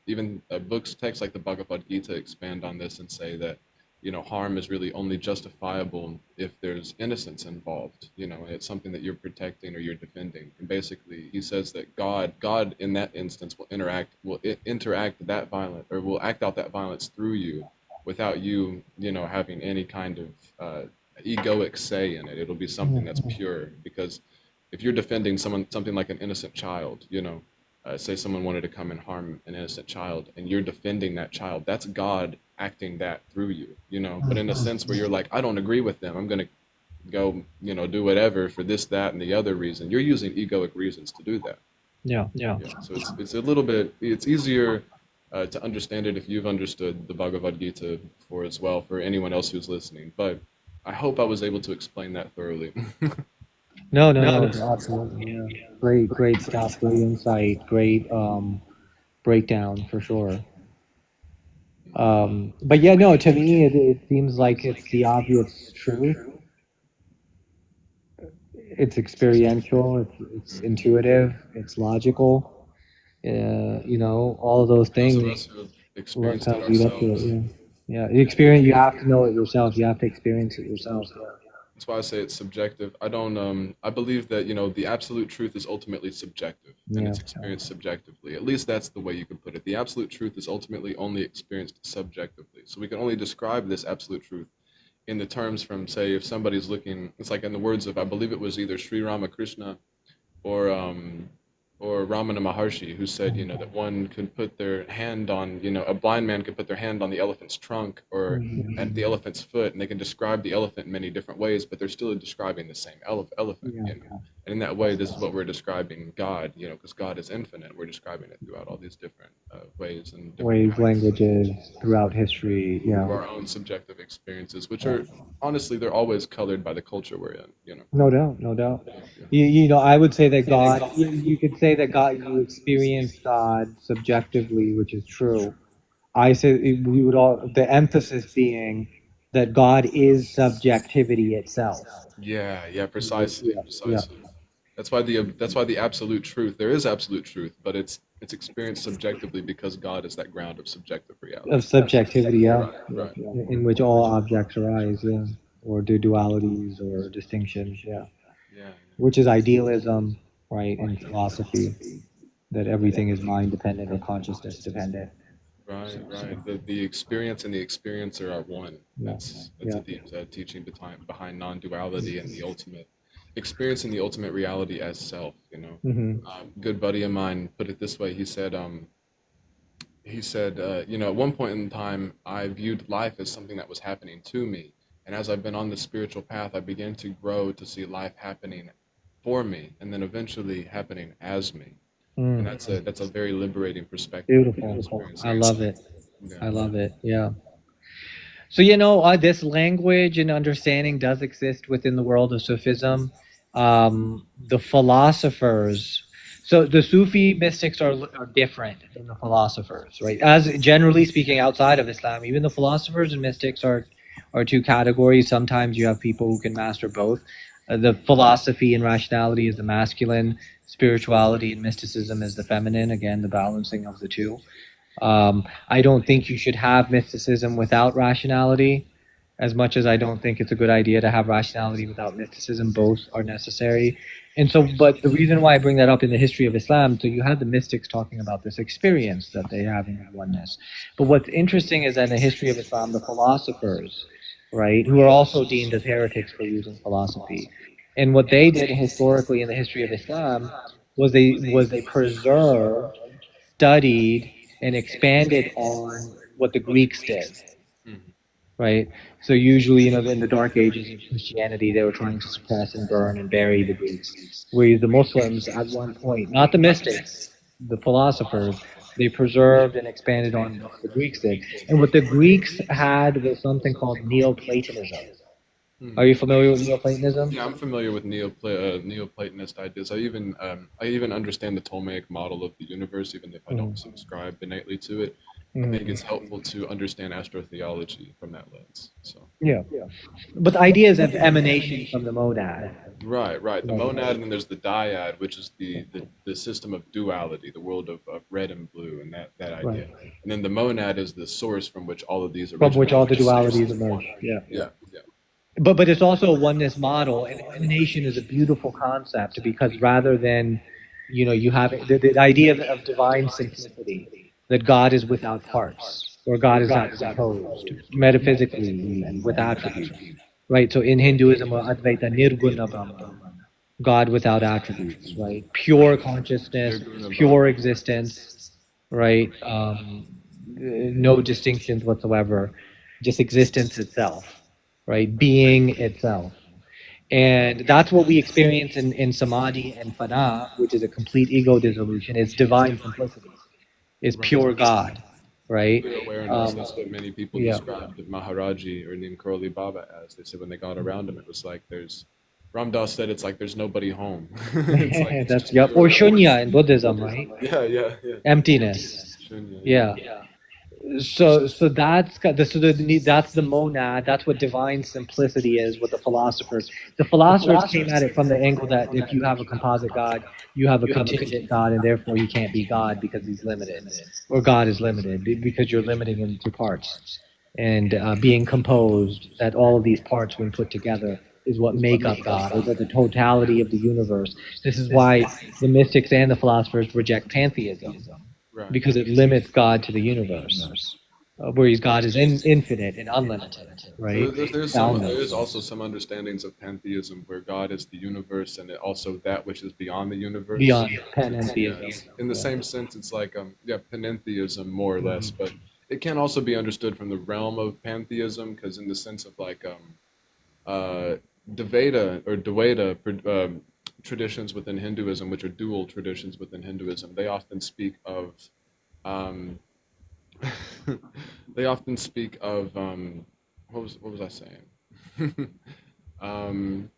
even books, texts like the Bhagavad Gita expand on this and say that harm is really only justifiable if there's innocence involved, and it's something that you're protecting or you're defending. And basically, he says that God in that instance will interact that violent or will act out that violence through you without you having any kind of egoic say in it. It'll be something that's
Hmm.
pure because if you're defending something like an innocent child, say someone wanted to come and harm an innocent child, and you're defending that child, that's God acting that through you. But in a sense where you're like, I don't agree with them, I'm gonna go do whatever for this, that, and the other reason. You're using egoic reasons to do that.
Yeah, yeah.
Yeah, so it's a little bit it's easier to understand it if you've understood the Bhagavad Gita before as well for anyone else who's listening. But I hope I was able to explain that thoroughly.
No, no, no. Absolutely. Yeah. Great, great stuff. Great insight. Great breakdown for sure. But yeah, no. To me, it seems like it's the obvious truth. It's experiential. It's
Mhm.
intuitive. It's logical. All of those
Those of
things
us who have experienced
kind
it
of lead up to it.
ourselves,
Yeah, yeah. The
yeah,
experience. You have to know it yourself. You have to experience it yourself. Yeah.
that's why I say it's subjective. I don't I believe that the absolute truth is ultimately subjective and
Yeah.
it's experienced subjectively. At least that's the way you could put it. The absolute truth is ultimately only experienced subjectively. So we can only describe this absolute truth in the terms from, say, if somebody's looking, it's like in the words of, I believe it was either Sri Ramakrishna or um, or Ramana Maharshi, who said that one could put their hand on a blind man could put their hand on the elephant's trunk or at the
Mhm.
elephant's foot, and they can describe the elephant in many different ways, but they're still describing the same elephant.
Yeah.
And in that way, this is what we're describing God, because God is infinite. We're describing it throughout all these different ways and different
Ways,
kinds
languages throughout history.
of
Yeah.
our own subjective experiences, which are honestly they're always colored by the culture we're in.
No doubt, no doubt.
Yeah, yeah.
I would say that God, you could say that God, you experience God subjectively, which is true. I say we would all, the emphasis being that God is subjectivity itself.
Yeah, yeah, precisely,
Yeah, yeah.
precisely. That's why the absolute truth, there is absolute truth, but it's experienced subjectively because God is that ground of subjective
Of
reality.
subjectivity, yeah,
Right,
yeah,
right.
yeah. In which all objects arise, yeah, or do dualities or distinctions, yeah.
Yeah,
Which is idealism, right, in philosophy, that everything is mind dependent or consciousness dependent.
yeah. Right,
So,
right. The experience and the experiencer are one.
yeah,
That's a
yeah.
deep teaching behind non-duality and the ultimate experiencing the ultimate reality as self.
Hmm.
Good buddy of mine put it this way. He said, at one point in time, I viewed life as something that was happening to me, And as I've been on the spiritual path, I began to grow to see life happening for me, and then eventually happening as me. And
Mm,
that's a very liberating perspective to
beautiful.
experience.
I love it.
Yeah.
I love it. Yeah. So, this language and understanding does exist within the world of Sufism. The philosophers, so the Sufi mystics are different than the philosophers, right? As generally speaking, outside of Islam, even the philosophers and mystics are two categories. Sometimes you have people who can master both. The philosophy and rationality is the masculine, spirituality and mysticism is the feminine. Again, the balancing of the two. I don't think you should have mysticism without rationality, as much as I don't think it's a good idea to have rationality without mysticism. Both are necessary. And so, but the reason why I bring that up in the history of Islam, so you had the mystics talking about this experience that they have in oneness. But what's interesting is that in the history of Islam, the philosophers, right, who are also deemed as heretics for using philosophy, and what they did historically in the history of Islam was they preserved, studied, and expanded on what the Greeks did,
Mhm.
right? So usually, in the Dark Ages of Christianity, they were trying to suppress and burn and bury the Greeks. Whereas the Muslims, at one point, not the mystics, the philosophers, they preserved and expanded on what the Greeks did. And what the Greeks had was something called Neoplatonism. Are
Mhm.
you familiar with Neoplatonism?
Yeah, I'm familiar with Neoplatonist ideas. I even understand the Ptolemaic model of the universe, even if I don't
Mhm.
subscribe innately to it. I think
Mhm.
it's helpful to understand astrotheology from that lens. So,
Yeah. But the idea is of emanation from the monad.
right, right. The
Right.
monad, and then there's the dyad, which is the system of duality, the world of red and blue, and that
Right.
idea. And then the monad is the source from which all of these
From which
originate,
all
which
the
is
dualities
space.
emerge. Yeah.
Yeah, yeah.
But it's also a oneness model, and emanation is a beautiful concept because rather than, you have the idea of divine simplicity, that God is without parts, or God is not composed metaphysically and with attributes, right? So in Hinduism, Advaita Nirguna Brahman, God without attributes, right? Pure consciousness,
Nirguna
pure
Brahman.
existence, right? No distinctions whatsoever, just existence itself, right? Being itself. And that's what we experience in Samadhi and Fana, which is a complete ego dissolution. It's divine simplicity. It's
Right.
pure God, right?
Clear awareness.
Um,
That's what many people
yeah.
described Maharaji or Neem Karoli Baba as. They said when they got around him, it was like there's. Ram Dass said it's like there's nobody home. It's like it's
That's,
just
yep. Or
pure
shunya
awareness.
in Buddhism, right?
Yeah, yeah, yeah.
Emptiness.
Shunya, yeah.
Yeah. So that's the monad. That's what divine simplicity is. What the philosophers came at it from the angle that if you have a composite God, you have a contingent God, and therefore he can't be God because he's limited, or God is limited because you're limiting him to parts, and being composed. That all of these parts, when put together, is what make up God, or the totality of the universe. This is why the mystics and the philosophers reject pantheism,
Right.
because it limits God to the universe, whereas God is infinite and unlimited,
So
right?
there is
Boundless,
also some understandings of pantheism where God is the universe and also that which is beyond the universe.
beyond
Yeah,
panentheism.
it's, in the
Yeah.
same sense, it's like yeah, panentheism more or less,
Mhm.
but it can also be understood from the realm of pantheism because in the sense of like uh, Dvaita or traditions within Hinduism, which are dual traditions within Hinduism, they often speak of um, they often speak of what was I saying?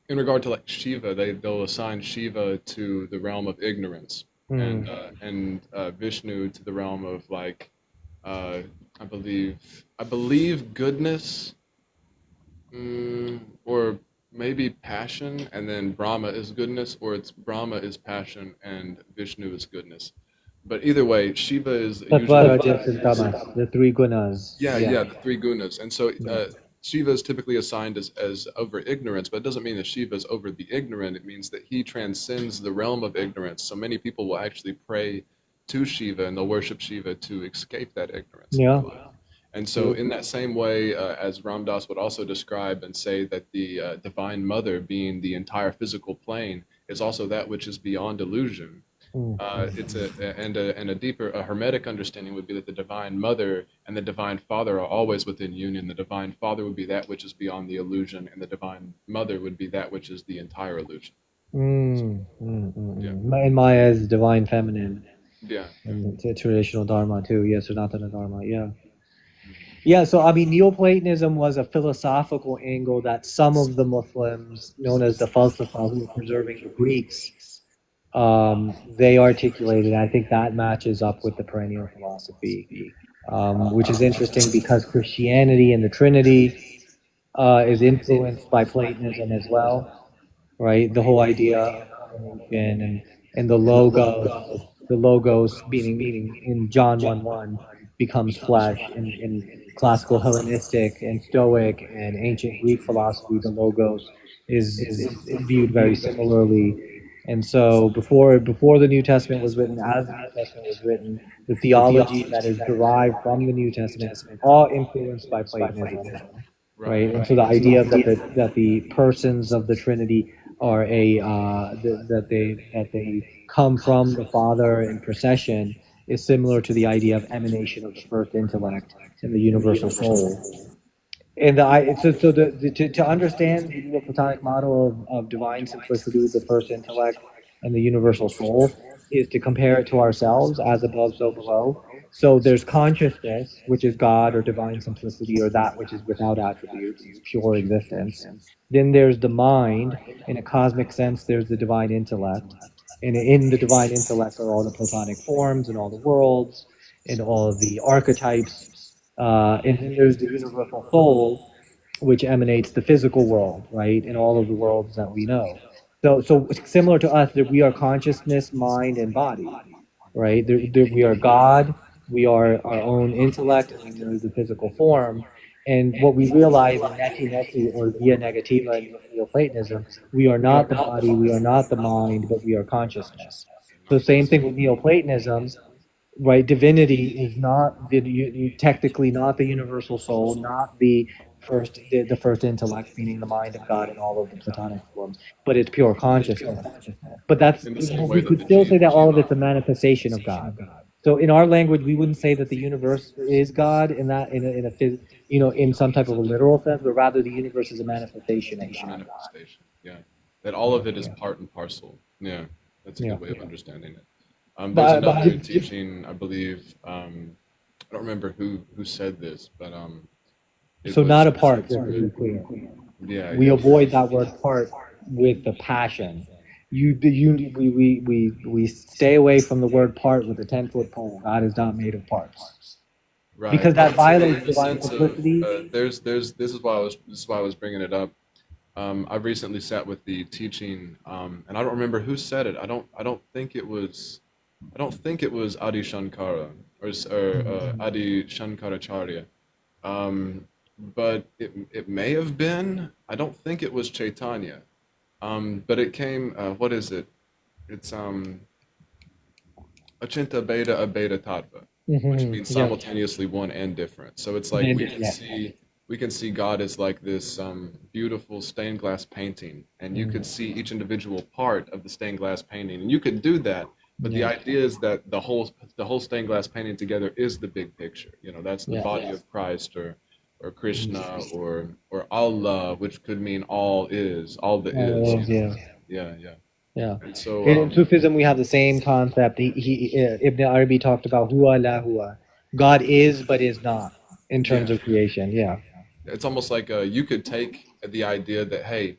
In regard to like Shiva, they'll assign Shiva to the realm of ignorance,
Mm.
and Vishnu to the realm of like uh, I believe goodness, or maybe passion, and then Brahma is goodness, or it's Brahma is passion and Vishnu is goodness. But either way, Shiva is
Sattva,
usually
Rajas, and Tamas, the three gunas.
yeah,
Yeah.
yeah, the three gunas. And so
Yeah.
Shiva is typically assigned as over ignorance, but it doesn't mean that Shiva is over the ignorant. It means that he transcends the realm of ignorance. So many people will actually pray to Shiva and they'll worship Shiva to escape that ignorance in their
Yeah.
life. And so,
True.
in that same way, as Ram Dass would also describe and say that the Divine Mother, being the entire physical plane, is also that which is beyond illusion. It's a deeper, a hermetic understanding would be that the divine mother and the divine father are always within union. The divine father would be that which is beyond the illusion, and the divine mother would be that which is the entire illusion.
Mm.
Yeah,
And Maya is divine feminine
yeah, yeah.
and traditional Dharma too. Yes, Sanatana Dharma. Yeah.
Mhm.
Yeah, so I mean, Neoplatonism was a philosophical angle that some of the Muslims, known as the Falsafa, who were preserving the Greeks, they articulated. I think that matches up with the perennial philosophy, which is interesting because Christianity and the Trinity is influenced by Platonism as well, right? The whole idea of emanation and the logos meaning in John 1:1 becomes flesh in classical Hellenistic and Stoic and ancient Greek philosophy, the logos is viewed very similarly. And so before the New Testament was written, as the New Testament was written, the theology that is derived from the New Testament, all influenced by Platonism,
Right,
right? And so the idea that the persons of the Trinity are that they come from the Father in procession is similar to the idea of emanation of the first intellect and the universal soul. And to understand the Neoplatonic model of divine simplicity, the first intellect, and the universal soul is to compare it to ourselves as above, so below. So there's consciousness, which is God or divine simplicity or that which is without attributes, it's pure existence. Then there's the mind. In a cosmic sense, there's the divine intellect. And in the divine intellect are all the Platonic forms and all the worlds and all of the archetypes, and then there's the universal soul, which emanates the physical world, right, and all of the worlds that we know. So similar to us, that we are consciousness, mind, and body, right? We are God, we are our own intellect, and then there's the physical form. And what we realize in Neti Neti or Via Negativa in Neoplatonism, we are not the body, we are not the mind, but we are consciousness. So same thing with Neoplatonism, right? Divinity is not technically not the universal soul, not the first intellect, meaning the mind of God and all of the Platonic forms, but it's pure consciousness. But
In the same way
we
that
could
the
still say that all of
Gene.
it's a manifestation of God. So in our language, we wouldn't say that the universe is God in that in some type of a literal sense, but rather the universe is a manifestation of
It's a
God.
manifestation. Yeah, that all
Yeah,
of it is
yeah,
part and parcel. Yeah, that's a
yeah.
good way of understanding it. There's
But
another teaching, I believe. I don't remember who said this, but it
so not
was
a part, just to be
Sanskrit.
clear.
Yeah,
We
yeah,
avoid that word part with the passion. We stay away from the word part with a 10-foot pole. God is not made of parts
right.
because
I
that
would say
violates
in the
divine
sense of
simplicity.
there's this is why I was bringing it up. I recently sat with the teaching, and I don't remember who said it. I don't think it was Adi Shankara or Adi Shankaracharya. But it may have been. I don't think it was Chaitanya. But it came. What is it? It's Achinta Beta Abeta Tattva, which means
Yeah,
simultaneously one and different. So it's like
and yeah.
we can see God as like this beautiful stained glass painting, and you could see each individual part of the stained glass painting, and you could do that. But the
Yeah,
idea is that the whole stained glass painting together is the big picture. You know, that's the
yeah.
body of Christ or Krishna or Allah, which could mean all is, all that is.
All
You
of
know,
yeah,
yeah, yeah.
yeah.
And so
In Sufism, we have the same concept. Ibn Arabi talked about huwa la huwa. God is but is not in terms
yeah,
of creation. Yeah,
it's almost like you could take the idea that hey,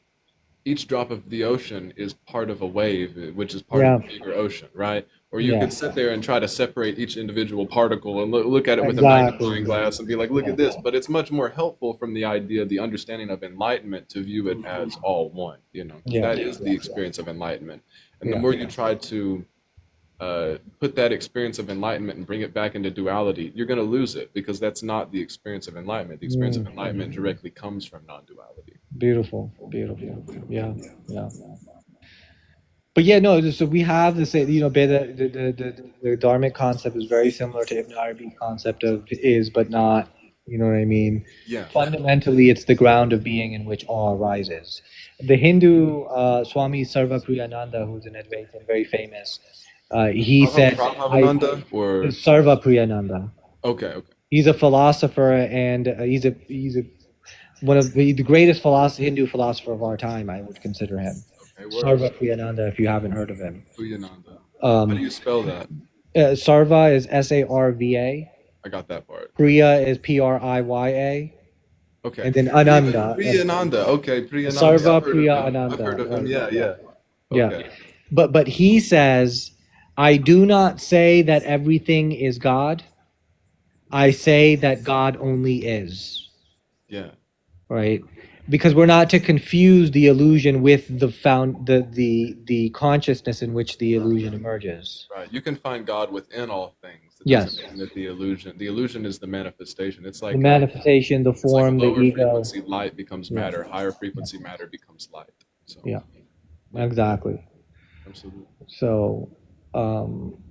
each drop of the ocean is part of a wave, which is part of
yeah,
the bigger ocean, right? Or you
yeah.
could sit there and try to separate each individual particle and look at it with a magnifying
Exactly.
glass and be like, look at this. But it's much more helpful from the idea, the understanding of enlightenment to view it as all one, you know, because
Yeah,
that is the experience of enlightenment. And the
yeah.
more you try to put that experience of enlightenment and bring it back into duality, you're going to lose it because that's not the experience of enlightenment. The experience of enlightenment directly comes from non duality.
Beautiful, beautiful. Yeah, yeah. But yeah, no. So we have the same. The dharmic concept is very similar to Ibn Arabi's concept of is but not. You know what I mean?
Yeah.
Fundamentally, it's the ground of being in which awe arises. The Hindu Swami Sarva Kriyananda, who's an Advaitin, very famous, He said, I
Prabhavananda or
Sarva Priyananda.
okay, okay.
He's a philosopher, and he's a one of the greatest Hindu philosopher of our time. I would consider him.
Okay, word.
Sarva Priyananda, if you haven't heard of him.
Puyananda. How do
Um,
you spell that?
Sarva is Sarva.
I got that part.
Priya is Priya,
Okay.
and then Ananda.
Priyananda. Okay, Priyananda.
Sarva
I've heard of
Priya
him. I've heard
Ananda.
of him.
Right.
Yeah, yeah.
Yeah.
Okay.
But he says, I do not say that everything is God. I say that God only is.
Yeah.
Right? Because we're not to confuse the illusion with the consciousness in which the illusion emerges.
Right. You can find God within all things. It
Yes.
doesn't mean that the illusion is the manifestation. It's
The
like
manifestation, the
it's like
form, the
lower
ego.
frequency light becomes
Yeah.
matter, higher frequency matter becomes light. So
Yeah.
yeah,
Exactly.
absolutely.
So,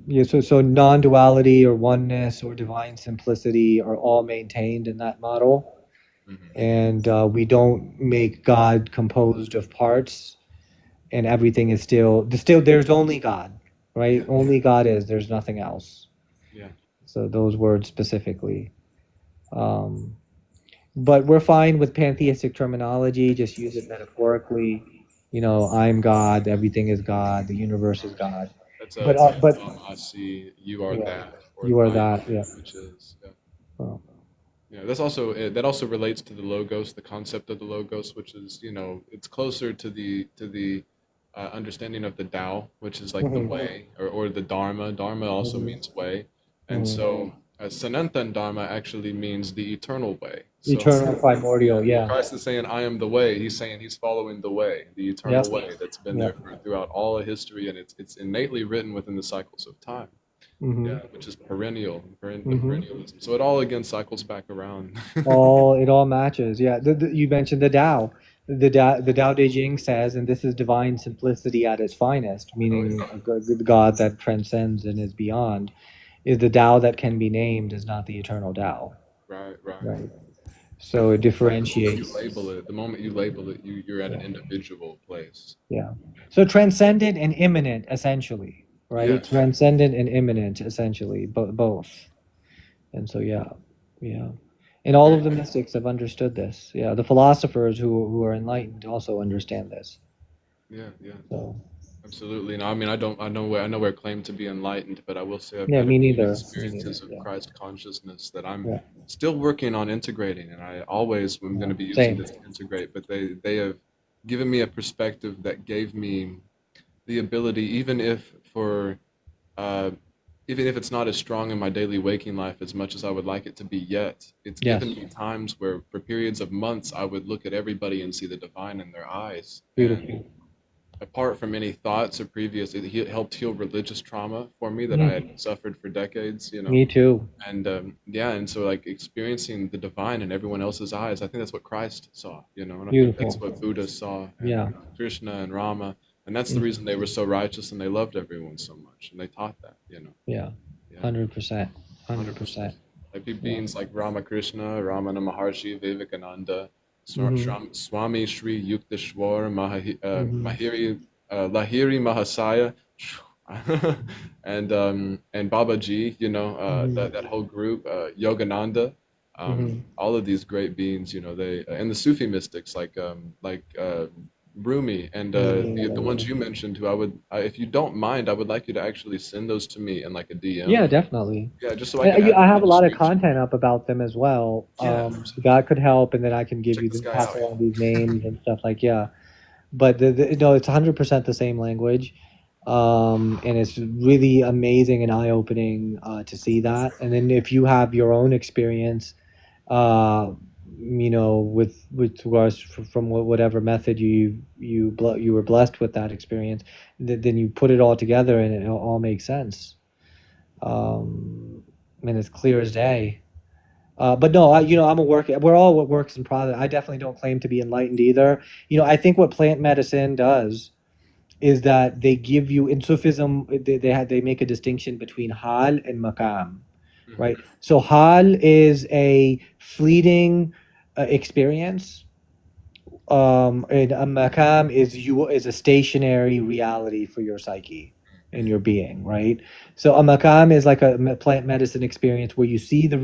yeah, so non-duality or oneness or divine simplicity are all maintained in that model,
Mm-hmm.
and we don't make God composed of parts, and everything is still there's only God, right?
Yeah.
Only God is. There's nothing else.
Yeah.
So those words specifically. Um, but we're fine with pantheistic terminology. Just use it metaphorically. I'm God. Everything is God. The universe is God. But
It's like
but
I see you are
yeah,
that or
you are
I am
that. Yeah.
which is yeah.
Well,
Yeah, that also relates to the logos, the concept of the logos, which is it's closer to the understanding of the Tao, which is like the
mhm,
way, or the Dharma. Dharma also
mhm,
means way, and
mhm.
so Sanantan Dharma actually means the eternal way. So
Eternal
yeah,
primordial. Yeah.
Christ is saying, "I am the way." He's saying he's following the way, the
Yep.
eternal way that's been there
Yep.
throughout all of history, and it's innately written within the cycles of time.
Mhm.
Yeah, which is perennial, the
Mhm.
perennialism. So it all again cycles back around.
It all matches. Yeah. You mentioned the Tao. The Tao Te Ching says, and this is divine simplicity at its finest,
Oh
meaning
yeah,
the God that transcends and is beyond, is the Tao that can be named is not the eternal Tao.
right, right.
Right. So it
Right.
differentiates.
The moment you label it, you're at an
Yeah.
individual place.
Yeah. So transcendent and immanent, essentially, right?
Yes.
Transcendent and immanent, essentially, both. And so, yeah, yeah. And all
Very
of the
good.
mystics have understood this. Yeah, the philosophers who are enlightened also understand this.
Yeah, yeah.
So,
Absolutely. No, I mean, I know where I claim to be enlightened, but I will say I've
yeah,
had a
me
few
neither. Me neither.
experiences of
Yeah,
Christ consciousness that I'm
yeah,
still working on integrating, and I always am going
yeah.
to be using
Same.
this to integrate. But they have given me a perspective that gave me the ability, uh, even if it's not as strong in my daily waking life as much as I would like it to be yet, it's given
Yes.
me times where, for periods of months, I would look at everybody and see the divine in their eyes. And
Beautiful.
apart from any thoughts or previous, it helped heal religious trauma for me that I
Mm,
had suffered for decades.
me too.
And yeah, and so like experiencing the divine in everyone else's eyes, I think that's what Christ saw, and I think that's
Beautiful.
what Buddha saw, and
Yeah,
Krishna and Rama, and that's the
mm,
reason they were so righteous and they loved everyone so much, and they taught that.
yeah.
Yeah,
100%.
100%.
100%.
Like big
Yeah.
beings like Ramakrishna, Ramana Maharshi, Vivekananda,
Mm-hmm.
Swami Sri Yukteswar,
Mm-hmm.
Lahiri Mahasaya, and Babaji,
Mm-hmm.
that whole group, Yogananda,
Mm-hmm.
all of these great beings, they and the Sufi mystics like Rumi and the ones you mentioned, who if you don't mind, I would like you to actually send those to me in like a DM.
Yeah, definitely.
Yeah, just so I can
And
add
I
them in the
have a lot of
description.
content up about them as well.
Yeah,
That could help, and then I can give
check
you
this
the
guy
pass
out.
along these names and stuff like yeah. But no, it's 100% the same language, and it's really amazing and eye opening to see that. And then if you have your own experience, uh, with regards from whatever method you were blessed with that experience, then you put it all together and it all makes sense. And it's clear as day. But no, I'm a work. We're all works in progress. I definitely don't claim to be enlightened either. I think what plant medicine does is that they give you in Sufism. They make a distinction between hal and makam,
Hmm.
right? So hal is a fleeting experience. And a makam is a stationary reality for your psyche. in your being, right? So a makam is like a plant medicine experience where you see the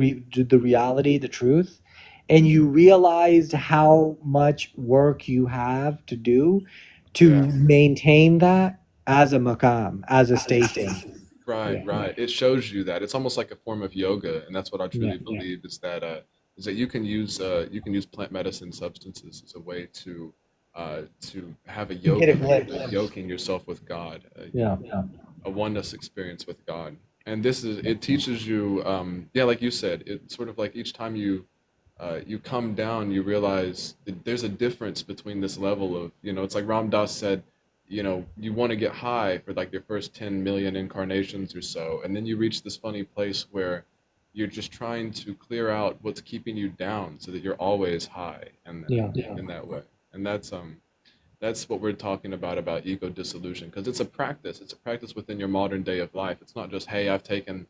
reality, the truth, and you realize how much work you have to do to
Yeah.
maintain that as a makam, as a station.
Right,
Yeah,
right. It shows you that it's almost like a form of yoga, and that's what I
yeah,
truly believe is that you can use plant medicine substances as a way to have
you get a glimpse.
yoking yourself with God,
Yeah,
a oneness experience with God. And this is it teaches you, yeah, like you said, it's sort of like each time you come down, you realize that there's a difference between this level of, it's like Ram Dass said, you want to get high for like your first 10 million incarnations or so, and then you reach this funny place where you're just trying to clear out what's keeping you down so that you're always high and
yeah,
in that way. And that's what we're talking about ego dissolution, because it's a practice within your modern day of life. It's not just, hey, I've taken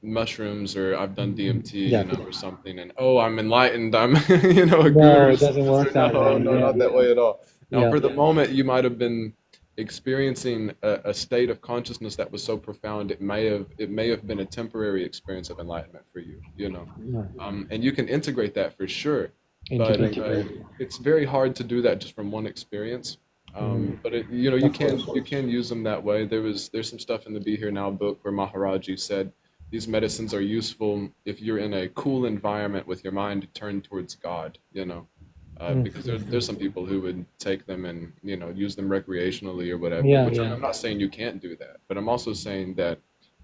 mushrooms, or I've done DMT,
yeah.
or something, and oh, I'm enlightened, I'm a
No,
guru or
it doesn't
something.
work that
No,
way.
no,
Yeah,
not that way at all. Now,
yeah,
for the moment, you might have been experiencing a state of consciousness that was so profound, it may have been a temporary experience of enlightenment for you,
yeah.
and you can integrate that for sure, but
Integrate.
it's very hard to do that just from one experience.
Mm,
But you
of
can
course.
use them that way. There's some stuff in the Be Here Now book where Maharaji said these medicines are useful if you're in a cool environment with your mind turned towards God, because there's some people who would take them and use them recreationally or whatever.
Yeah,
Which
yeah.
I'm not saying you can't do that, but I'm also saying that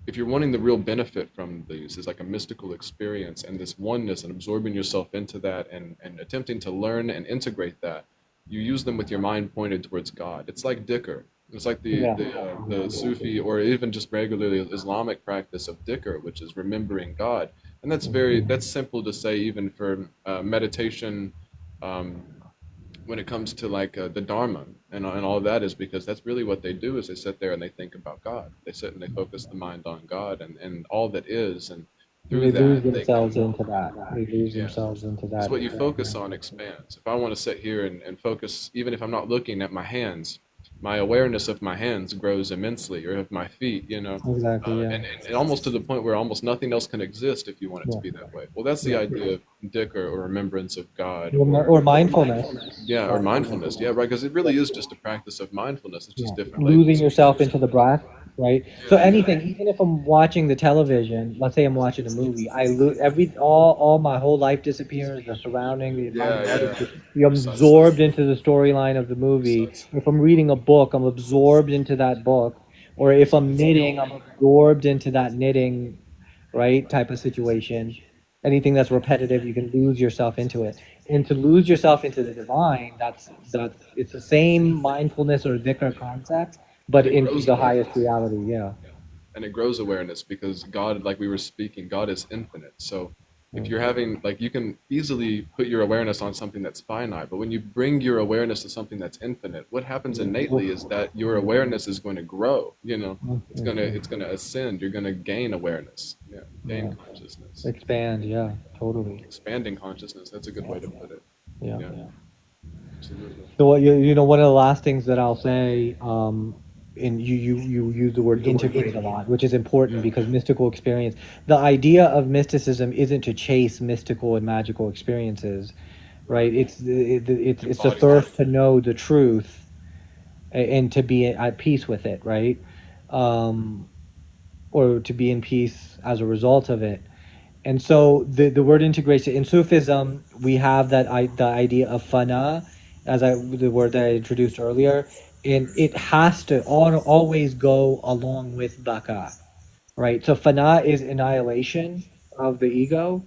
if you're wanting the real benefit from these, is like a mystical experience and this oneness and absorbing yourself into that and attempting to learn and integrate that, you use them with your mind pointed towards God. It's like dhikr. It's like
Yeah.
the Sufi or even just regularly Islamic practice of dhikr, which is remembering God. And that's simple to say even for meditation, um, when it comes to like the Dharma and all of that, is because that's really what they do is they sit there and they think about God. They sit and they focus the mind on God and all that is, and
And
through
they lose
that they
themselves
come.
into that. They lose
Yeah,
themselves into
because
that.
what you focus on expands. If I want to sit here and focus, even if I'm not looking at my hands, my awareness of my hands grows immensely, or of my feet,
Exactly. Yeah.
and almost to the point where almost nothing else can exist if you want it to
Yeah.
be that way. Well, that's the
Yeah.
idea of dhikr, or remembrance of God,
Or mindfulness.
yeah, or mindfulness. Yeah, right. Because it really is just a practice of mindfulness. It's
Yeah,
just different
losing
labels.
yourself into the breath, right? So
Yeah, yeah.
anything, even if I'm watching the television, let's say I'm watching a movie, I lose all my whole life disappears, the surrounding, the
Yeah,
environment,
yeah.
everything. I'm
Precisely.
absorbed into the storyline of the movie.
Precisely.
If I'm reading a book, I'm absorbed into that book. Or if I'm
Precisely.
knitting, I'm absorbed into that knitting, right, type of situation. Anything that's repetitive, you can lose yourself into it. And to lose yourself into the divine, that's it's the same mindfulness or dhikr concept, but
And it
into
grows
the highest
awareness.
reality. Yeah.
And it grows awareness because God, like we were speaking, God is infinite. So if
Mm.
you're having, like, you can easily put your awareness on something that's finite, but when you bring your awareness to something that's infinite, what happens innately is that your awareness is going to grow.
Mm,
It's
mm,
gonna
mm.
it's gonna ascend. You're gonna gain awareness. Yeah, gain
Yeah.
consciousness.
Expand. Yeah. Totally.
Expanding consciousness. That's a good way to put it.
Yeah.
Yeah, absolutely.
So what one of the last things that I'll say, and you use the word integrate a lot, which is important
Yeah.
because mystical experience, the idea of mysticism isn't to chase mystical and magical experiences, right?
Right.
It's the
Embodiment.
thirst to know the truth and to be at peace with it, right? Um, or to be in peace as a result of it. And so the word integration in Sufism, we have the idea of fana, the word that I introduced earlier, and it has to always go along with baka, right? So fana is annihilation of the ego,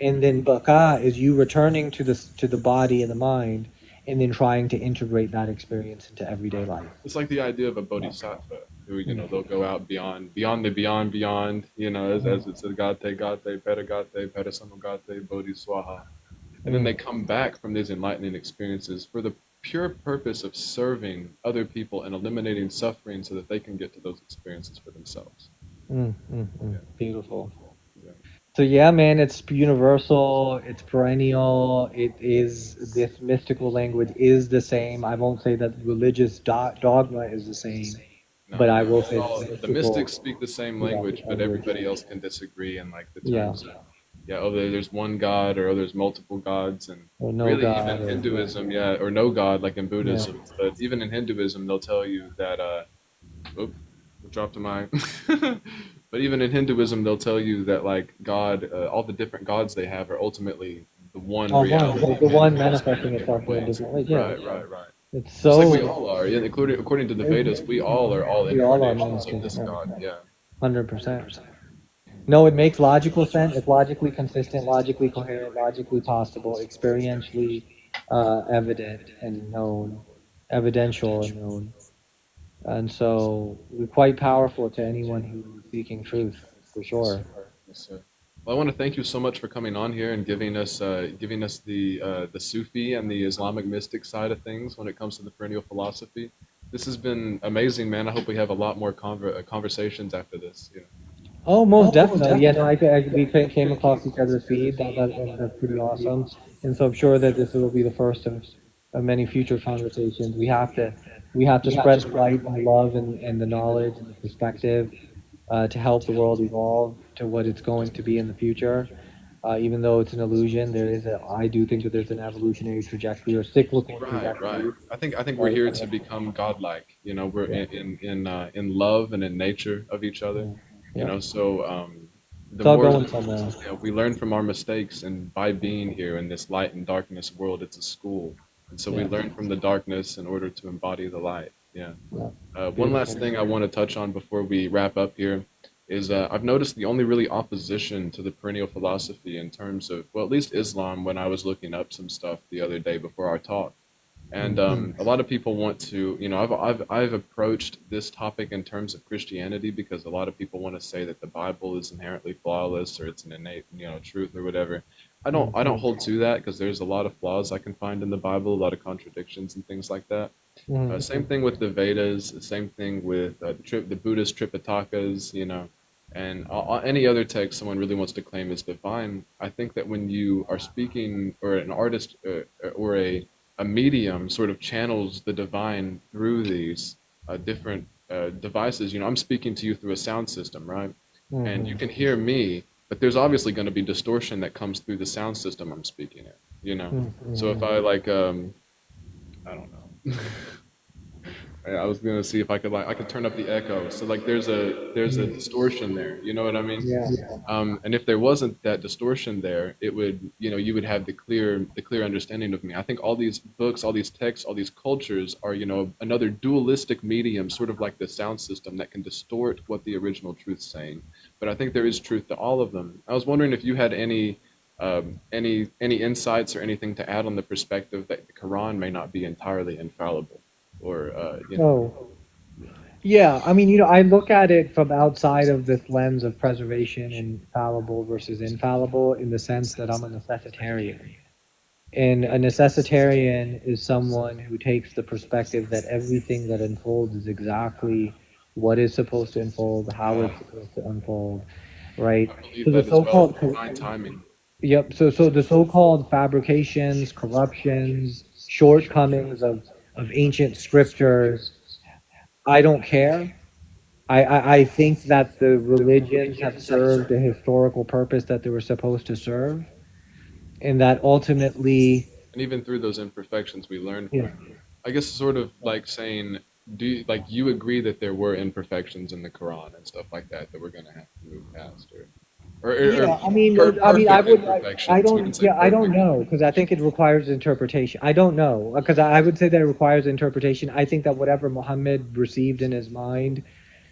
and then baka is you returning to the body and the mind, and then trying to integrate that experience into everyday life.
It's like the idea of a bodhisattva who,
Mm,
they'll go out beyond the beyond, as it says, Gate, Parasamagate, Bodhiswaha. And then
mm,
they come back from these enlightening experiences for the pure purpose of serving other people and eliminating suffering so that they can get to those experiences for themselves. Yeah,
Beautiful.
yeah.
So yeah, man, it's universal, it's perennial, it is this mystical language is the same. I won't say that religious dogma is the same, but
No,
I
no.
will
It's
say
all
the
the
mystical,
mystics speak the same
yeah,
language, but
language.
everybody else can disagree in like the
Yeah,
terms of yeah, oh there's one God or oh there's multiple gods and
or no
really even
God, or yeah,
Hinduism, yeah, or no God like in
yeah.
Buddhism. But even in Hinduism they'll tell you that oop, what dropped to my but even in Hinduism they'll tell you that like God, all the different gods they have are ultimately the one
Oh, one,
reality
the one
manifesting in
manifesting
different
itself in a
ways.
different way. Yeah,
Right, right, right.
it's
Just like we
so.
all are, yeah, including according to the Vedas, we all are all
We all are
incarnations of
manifesting.
this
Yeah,
God. Yeah.
100%. No, it makes logical sense. It's logically consistent, logically coherent, logically possible, experientially evident and known, evidential and known. And so quite powerful to anyone who's seeking truth, for
Yes,
sure.
sir. Yes, sir. Well, I want to thank you so much for coming on here and giving us the Sufi and the Islamic mystic side of things when it comes to the perennial philosophy. This has been amazing, man. I hope we have a lot more conversations after this. Yeah.
Oh, most definitely. Yeah, no, we came across each other's feed. That's pretty awesome. And so I'm sure that this will be the first of many future conversations. We have to spread the light and the love and the knowledge and the perspective to help the world evolve to what it's going to be in the future. Even though it's an illusion, I do think that there's an evolutionary trajectory or cyclical
Right, right.
trajectory,
I think we're
right?
here to become godlike. You know, we're
Yeah,
in love and in nature of each other.
yeah,
You
yeah.
know, so the
It's all
more
going somewhere.
we learn from our mistakes, and by being here in this light and darkness world, it's a school, and so we
Yeah,
learn from the darkness in order to embody the light. Yeah.
yeah.
One last
Beautiful.
thing I want to touch on before we wrap up here is I've noticed the only really opposition to the perennial philosophy in terms of, well, at least Islam, when I was looking up some stuff the other day before our talk. And
Mm.
a lot of people want to, you know, I've approached this topic in terms of Christianity because a lot of people want to say that the Bible is inherently flawless or it's an innate, you know, truth or whatever.
Mm.
I don't hold to that because there's a lot of flaws I can find in the Bible, a lot of contradictions and things like that.
Mm.
Same thing with the Vedas. Same thing with the Buddhist Tripitakas. You know, and any other text someone really wants to claim is divine. I think that when you are speaking, or an artist or a medium sort of channels the divine through these different devices. You know, I'm speaking to you through a sound system, right? And you
Mhm.
can hear me, but there's obviously going to be distortion that comes through the sound system I'm speaking in. You know, so if
Mhm.
I like, I don't know. I was gonna see if I could like I could turn up the echo. So like there's a
Mhm.
distortion there. You know what I mean?
Yeah.
And if there wasn't that distortion there, it would, you know, you would have the clear understanding of me. I think all these books, all these texts, all these cultures are, you know, another dualistic medium, sort of like the sound system that can distort what the original truth's saying. But I think there is truth to all of them. I was wondering if you had any insights or anything to add on the perspective that the Quran may not be entirely infallible, or you know.
Oh, yeah. I mean, I look at it from outside of this lens of preservation and fallible versus infallible in the sense that I'm a necessitarian. And a necessitarian is someone who takes the perspective that everything that unfolds is exactly what is supposed to unfold, how
Uh,
it's supposed to unfold, right?
I believe
So the
that as well.
so-called
Divine timing.
Yep. So the so-called fabrications, corruptions, shortcomings of ancient scriptures, I don't care. I think that the religions have served a historical purpose that they were supposed to serve, and that ultimately,
And even through those imperfections, we learn from
yeah.
them. I guess sort of like saying, do you, like you agree that there were imperfections in the Quran and stuff like that that we're gonna have to move past, or
Yeah, I mean,
perfect
I
imperfections. We can
don't,
say
yeah, I don't
perfect
know because I think it requires interpretation. I don't know because I would say that it requires interpretation. I think that whatever Muhammad received in his mind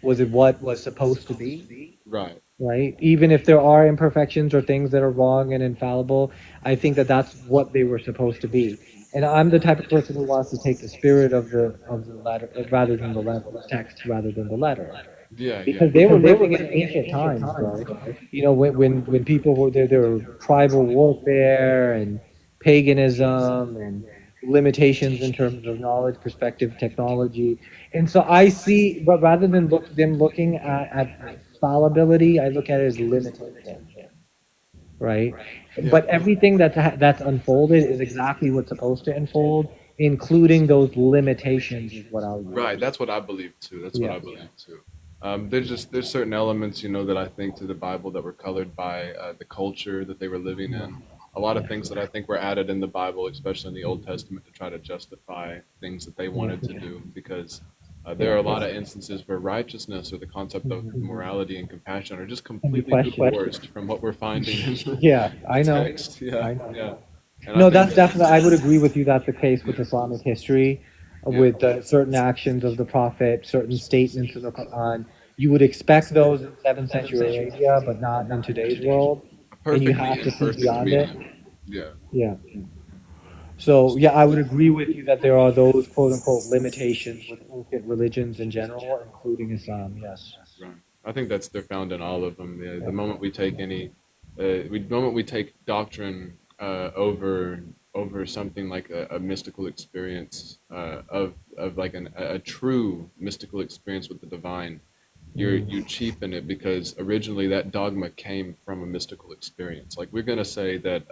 was what was supposed to be,
right.
right? Even if there are imperfections or things that are wrong and infallible, I think that that's what they were supposed to be. And I'm the type of person who wants to take the spirit of the letter rather than the letter, the text rather than the letter
Yeah, yeah.
because they were living in ancient times, bro. When people were there were tribal warfare and paganism and limitations in terms of knowledge, perspective, technology, and so I see. But rather than them looking at fallibility, I look at it as limitation, right?
Yeah.
But everything that's unfolded is exactly what's supposed to unfold, including those limitations is what I'll
Right,
use.
that's what I believe too. That's what
Yeah.
I believe too. There's certain elements, that I think to the Bible that were colored by the culture that they were living in. A lot of
Yeah.
things that I think were added in the Bible, especially in the Old Testament, to try to justify things that they
Yeah.
wanted to do. Because there
Yeah.
are a lot of instances where righteousness or the concept of morality and compassion are just
Can be
completely
questioned.
divorced from what we're finding in
Yeah,
the
I know.
text. Yeah,
I know.
yeah. And I
No,
think
that's
that,
definitely. I would agree with you. That's the case with
yeah,
Islamic history,
yeah,
with certain actions of the Prophet, certain statements in the Quran. You would expect those in seventh century Arabia, but not in today's world,
a
and you
perfectly
have to see
imperfect
beyond it.
medium. Yeah.
Yeah. So yeah, I would agree with you that there are those quote unquote limitations with ancient religions in general, including Islam. Yes.
Right. I think that's they're found in all of them. The
Yeah.
moment we take the moment we take doctrine over something like a mystical experience of like a true mystical experience with the divine, you
Mm.
cheapen it because originally that dogma came from a mystical experience. Like we're gonna say that.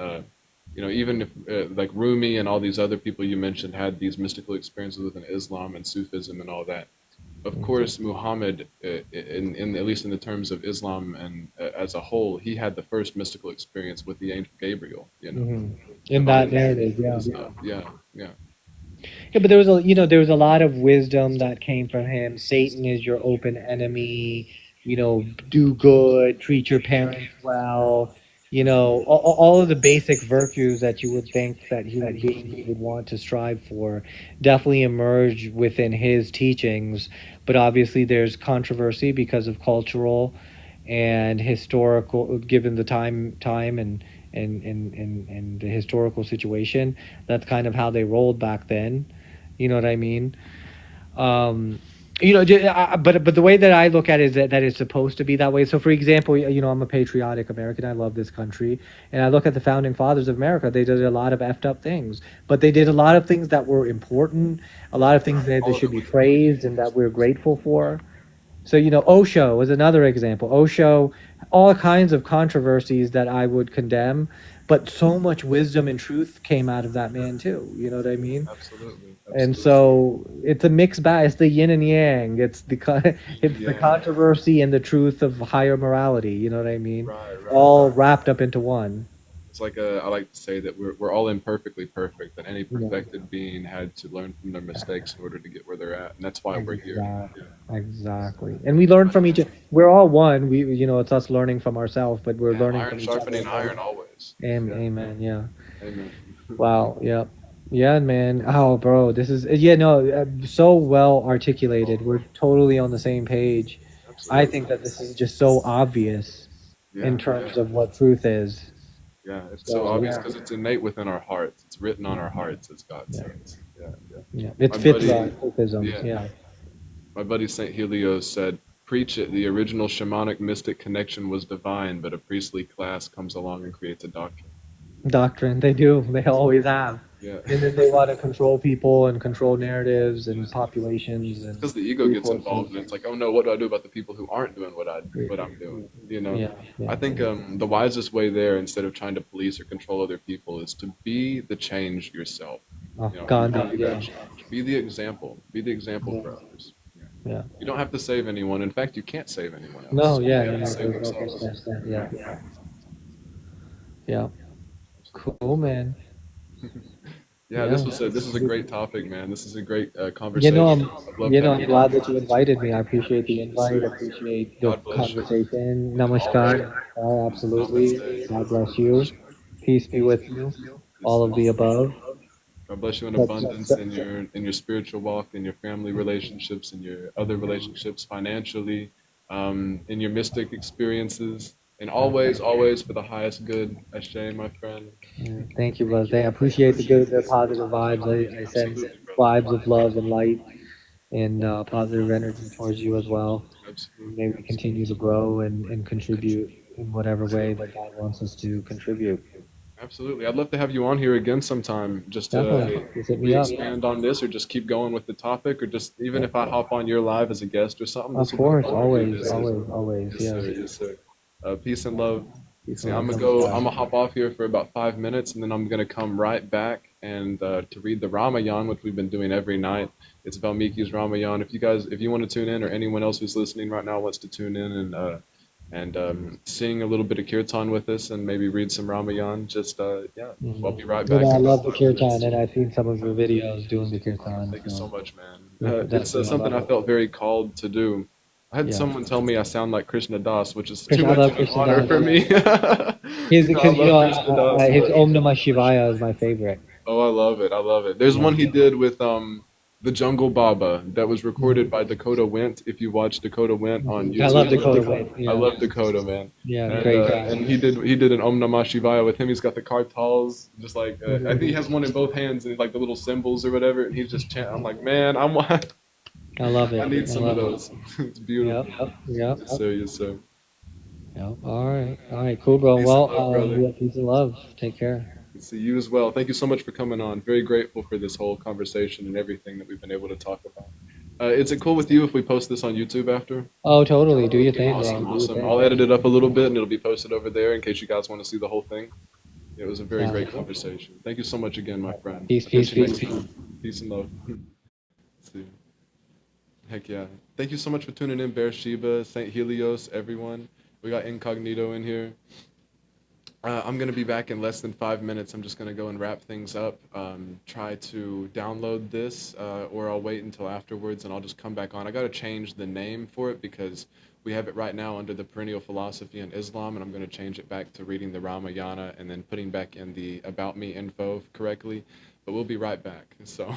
Even if like Rumi and all these other people you mentioned had these mystical experiences within Islam and Sufism and all that, of course, Muhammad, in at least in the terms of Islam and as a whole, he had the first mystical experience with the angel Gabriel.
Hmm. In that
Divine
narrative, yeah.
stuff. Yeah, yeah,
Yeah, but there was there was a lot of wisdom that came from him. Satan is your open enemy. Do good, treat your parents well. All of the basic virtues that you would think that human beings would want to strive for definitely emerge within his teachings. But obviously, there's controversy because of cultural and historical, given the time and the historical situation. That's kind of how they rolled back then. You know what I mean? Um, but the way that I look at it is that it's supposed to be that way. So, for example, I'm a patriotic American. I love this country, and I look at the founding fathers of America. They did a lot of effed up things, but they did a lot of things that were important. A lot of things that
all
they
of
should
it
be
with intention.
praised and that we're grateful for. So, Osho was another example. Osho, all kinds of controversies that I would condemn, but so much wisdom and truth came out of that man too. You know what I mean?
Absolutely,
And
absolutely.
so it's a mixed bag. It's the yin and yang. It's the
Yeah,
controversy and the truth of higher morality. You know what I mean?
right, right.
All wrapped up into one.
It's like I like to say that we're all imperfectly perfect, but any
Yeah.
perfected being had to learn from their mistakes in order to get where they're at, and that's why we're here.
Exactly.
Yeah,
Exactly. And we learn from each. We're all one. It's us learning from ourselves, but we're
yeah.
learning
Iron
from each other.
sharpening iron always. Yeah,
Amen. Yeah.
amen.
Wow. Yeah. Yeah, man. Oh, bro, this is yeah. No, so well articulated. We're totally on the same page. I
Absolutely.
think that this is just so obvious in
Yeah, yeah.
terms of what truth is.
Yeah, it's so
So
obvious
yeah,
because it's innate within our hearts. It's written on
yeah,
our hearts, as God
yeah,
says. Yeah, yeah.
yeah. It's
My
fitra,
buddy,
Sufism.
yeah,
Yeah,
my buddy Saint Helios said, "Preach it. The original shamanic mystic connection was divine, but a priestly class comes along and creates a doctrine."
doctrine. They do. They always have.
Yeah,
And then they want to control people and control narratives
yeah.
and populations
It's
and
because the ego gets
resources.
involved, and it's like, "Oh no, what do I do about the people who aren't doing what I'm doing?"
Yeah,
I
yeah,
think the wisest way there, instead of trying to police or control other people, is to be the change yourself.
oh,
Embody
Gandhi.
that
Yeah,
change. Be the example. Be the example
yeah,
for others. Yeah.
yeah.
You don't have to save anyone. In fact, you can't save anyone
No,
else.
yeah,
They have to save
there's no
themselves.
question.
Yeah,
Yeah, yeah.
absolutely.
Cool, man.
Yeah,
Yeah.
this is a great topic, man. This is a great
You know,
conversation.
I'm,
I've loved having
I'm
you on
glad
here.
that you invited me. I appreciate the
Yes,
invite.
sir.
I
Yes, sir.
appreciate the
God bless you.
conversation.
Yeah,
Namaskar. Namaskar, absolutely.
namaste.
God bless you. Peace be with you.
Yes,
All
sir.
of the above.
God bless you in
But,
abundance in your spiritual walk, in your family relationships, in your other relationships, financially, in your mystic experiences, and always for the highest good. Ashe, my friend.
thank you, brother. I appreciate the positive vibes. I sense
Absolutely, brother.
vibes of love and light and positive energy towards you as well. May
Absolutely,
we continue to
absolutely.
grow and contribute in whatever way that God wants us to contribute.
Absolutely. I'd love to have you on here again sometime just to
Definitely. Just hit me up.
re-expand on this or just keep going with the topic or just even
Yeah.
if I hop on your live as a guest or something,
Of
this will be
course,
fun to
always,
revisit.
always, always.
Yes,
Yes.
sir. Yes, sir. Peace and love.
Peace
See,
and
I'm
love.
gonna go. I'm
Namaskar.
gonna hop off here for about 5 minutes, and then I'm gonna come right back and to read the Ramayan, which we've been doing every night. It's Valmiki's Ramayan. If you guys, if you want to tune in, or anyone else who's listening right now wants to tune in and sing a little bit of kirtan with us, and maybe read some Ramayan, just yeah, I'll be right
You
back
know,
in
I
about
love the
5 minutes.
kirtan, and I've seen some of your videos doing the kirtan.
Thank you so
So
much, man. It's
definitely, I
something
love
I
it.
felt very called to do. I had
Yeah,
someone tell me I sound like Krishna Das, which is too
Krishna. I
much
love
of an
Krishna
honor
Das.
for me.
His,
I
because
love Krishna Das,
his
but
Om Namah Shivaya is my favorite.
oh, I love it. I love it. There's
Yeah,
one he did with the Jungle Baba that was recorded by Dakota Went. If you watch Dakota Went on
I love
YouTube,
Dakota Wade.
I
Yeah,
love Dakota, man.
yeah, great guy.
And he did an Om Namah Shivaya with him. He's got the kartals, just like I think he has one in both hands and like the little symbols or whatever. And he's just chanting. I'm like, man,
I love
I
it.
need
I
some of
love it.
those. It's
Yep,
beautiful.
yep, yep,
Yes, sir. Yes, sir.
yep. All right, cool, bro.
Peace and
Well,
love, brother.
yeah, peace and love. Take care.
See you as well. Thank you so much for coming on. Very grateful for this whole conversation and everything that we've been able to talk about. Is it cool with you if we post this on YouTube after?
Oh, totally. Do your thing, bro.
Awesome,
Do your
awesome.
thing.
I'll edit it up a little bit and it'll be posted over there in case you guys want to see the whole thing. It was a very
Sounds
great
good.
conversation. Thank you so much again, my friend.
Peace,
I'll
peace,
catch you
peace,
next
peace.
time. Peace and love. See. Heck yeah. Thank you so much for tuning in, Beersheba, St. Helios, everyone. We got Incognito in here. I'm going to be back in less than 5 minutes. I'm just going to go and wrap things up, try to download this, or I'll wait until afterwards and I'll just come back on. I got to change the name for it because we have it right now under the perennial philosophy in Islam, and I'm going to change it back to reading the Ramayana and then putting back in the About Me info correctly. But we'll be right back. So.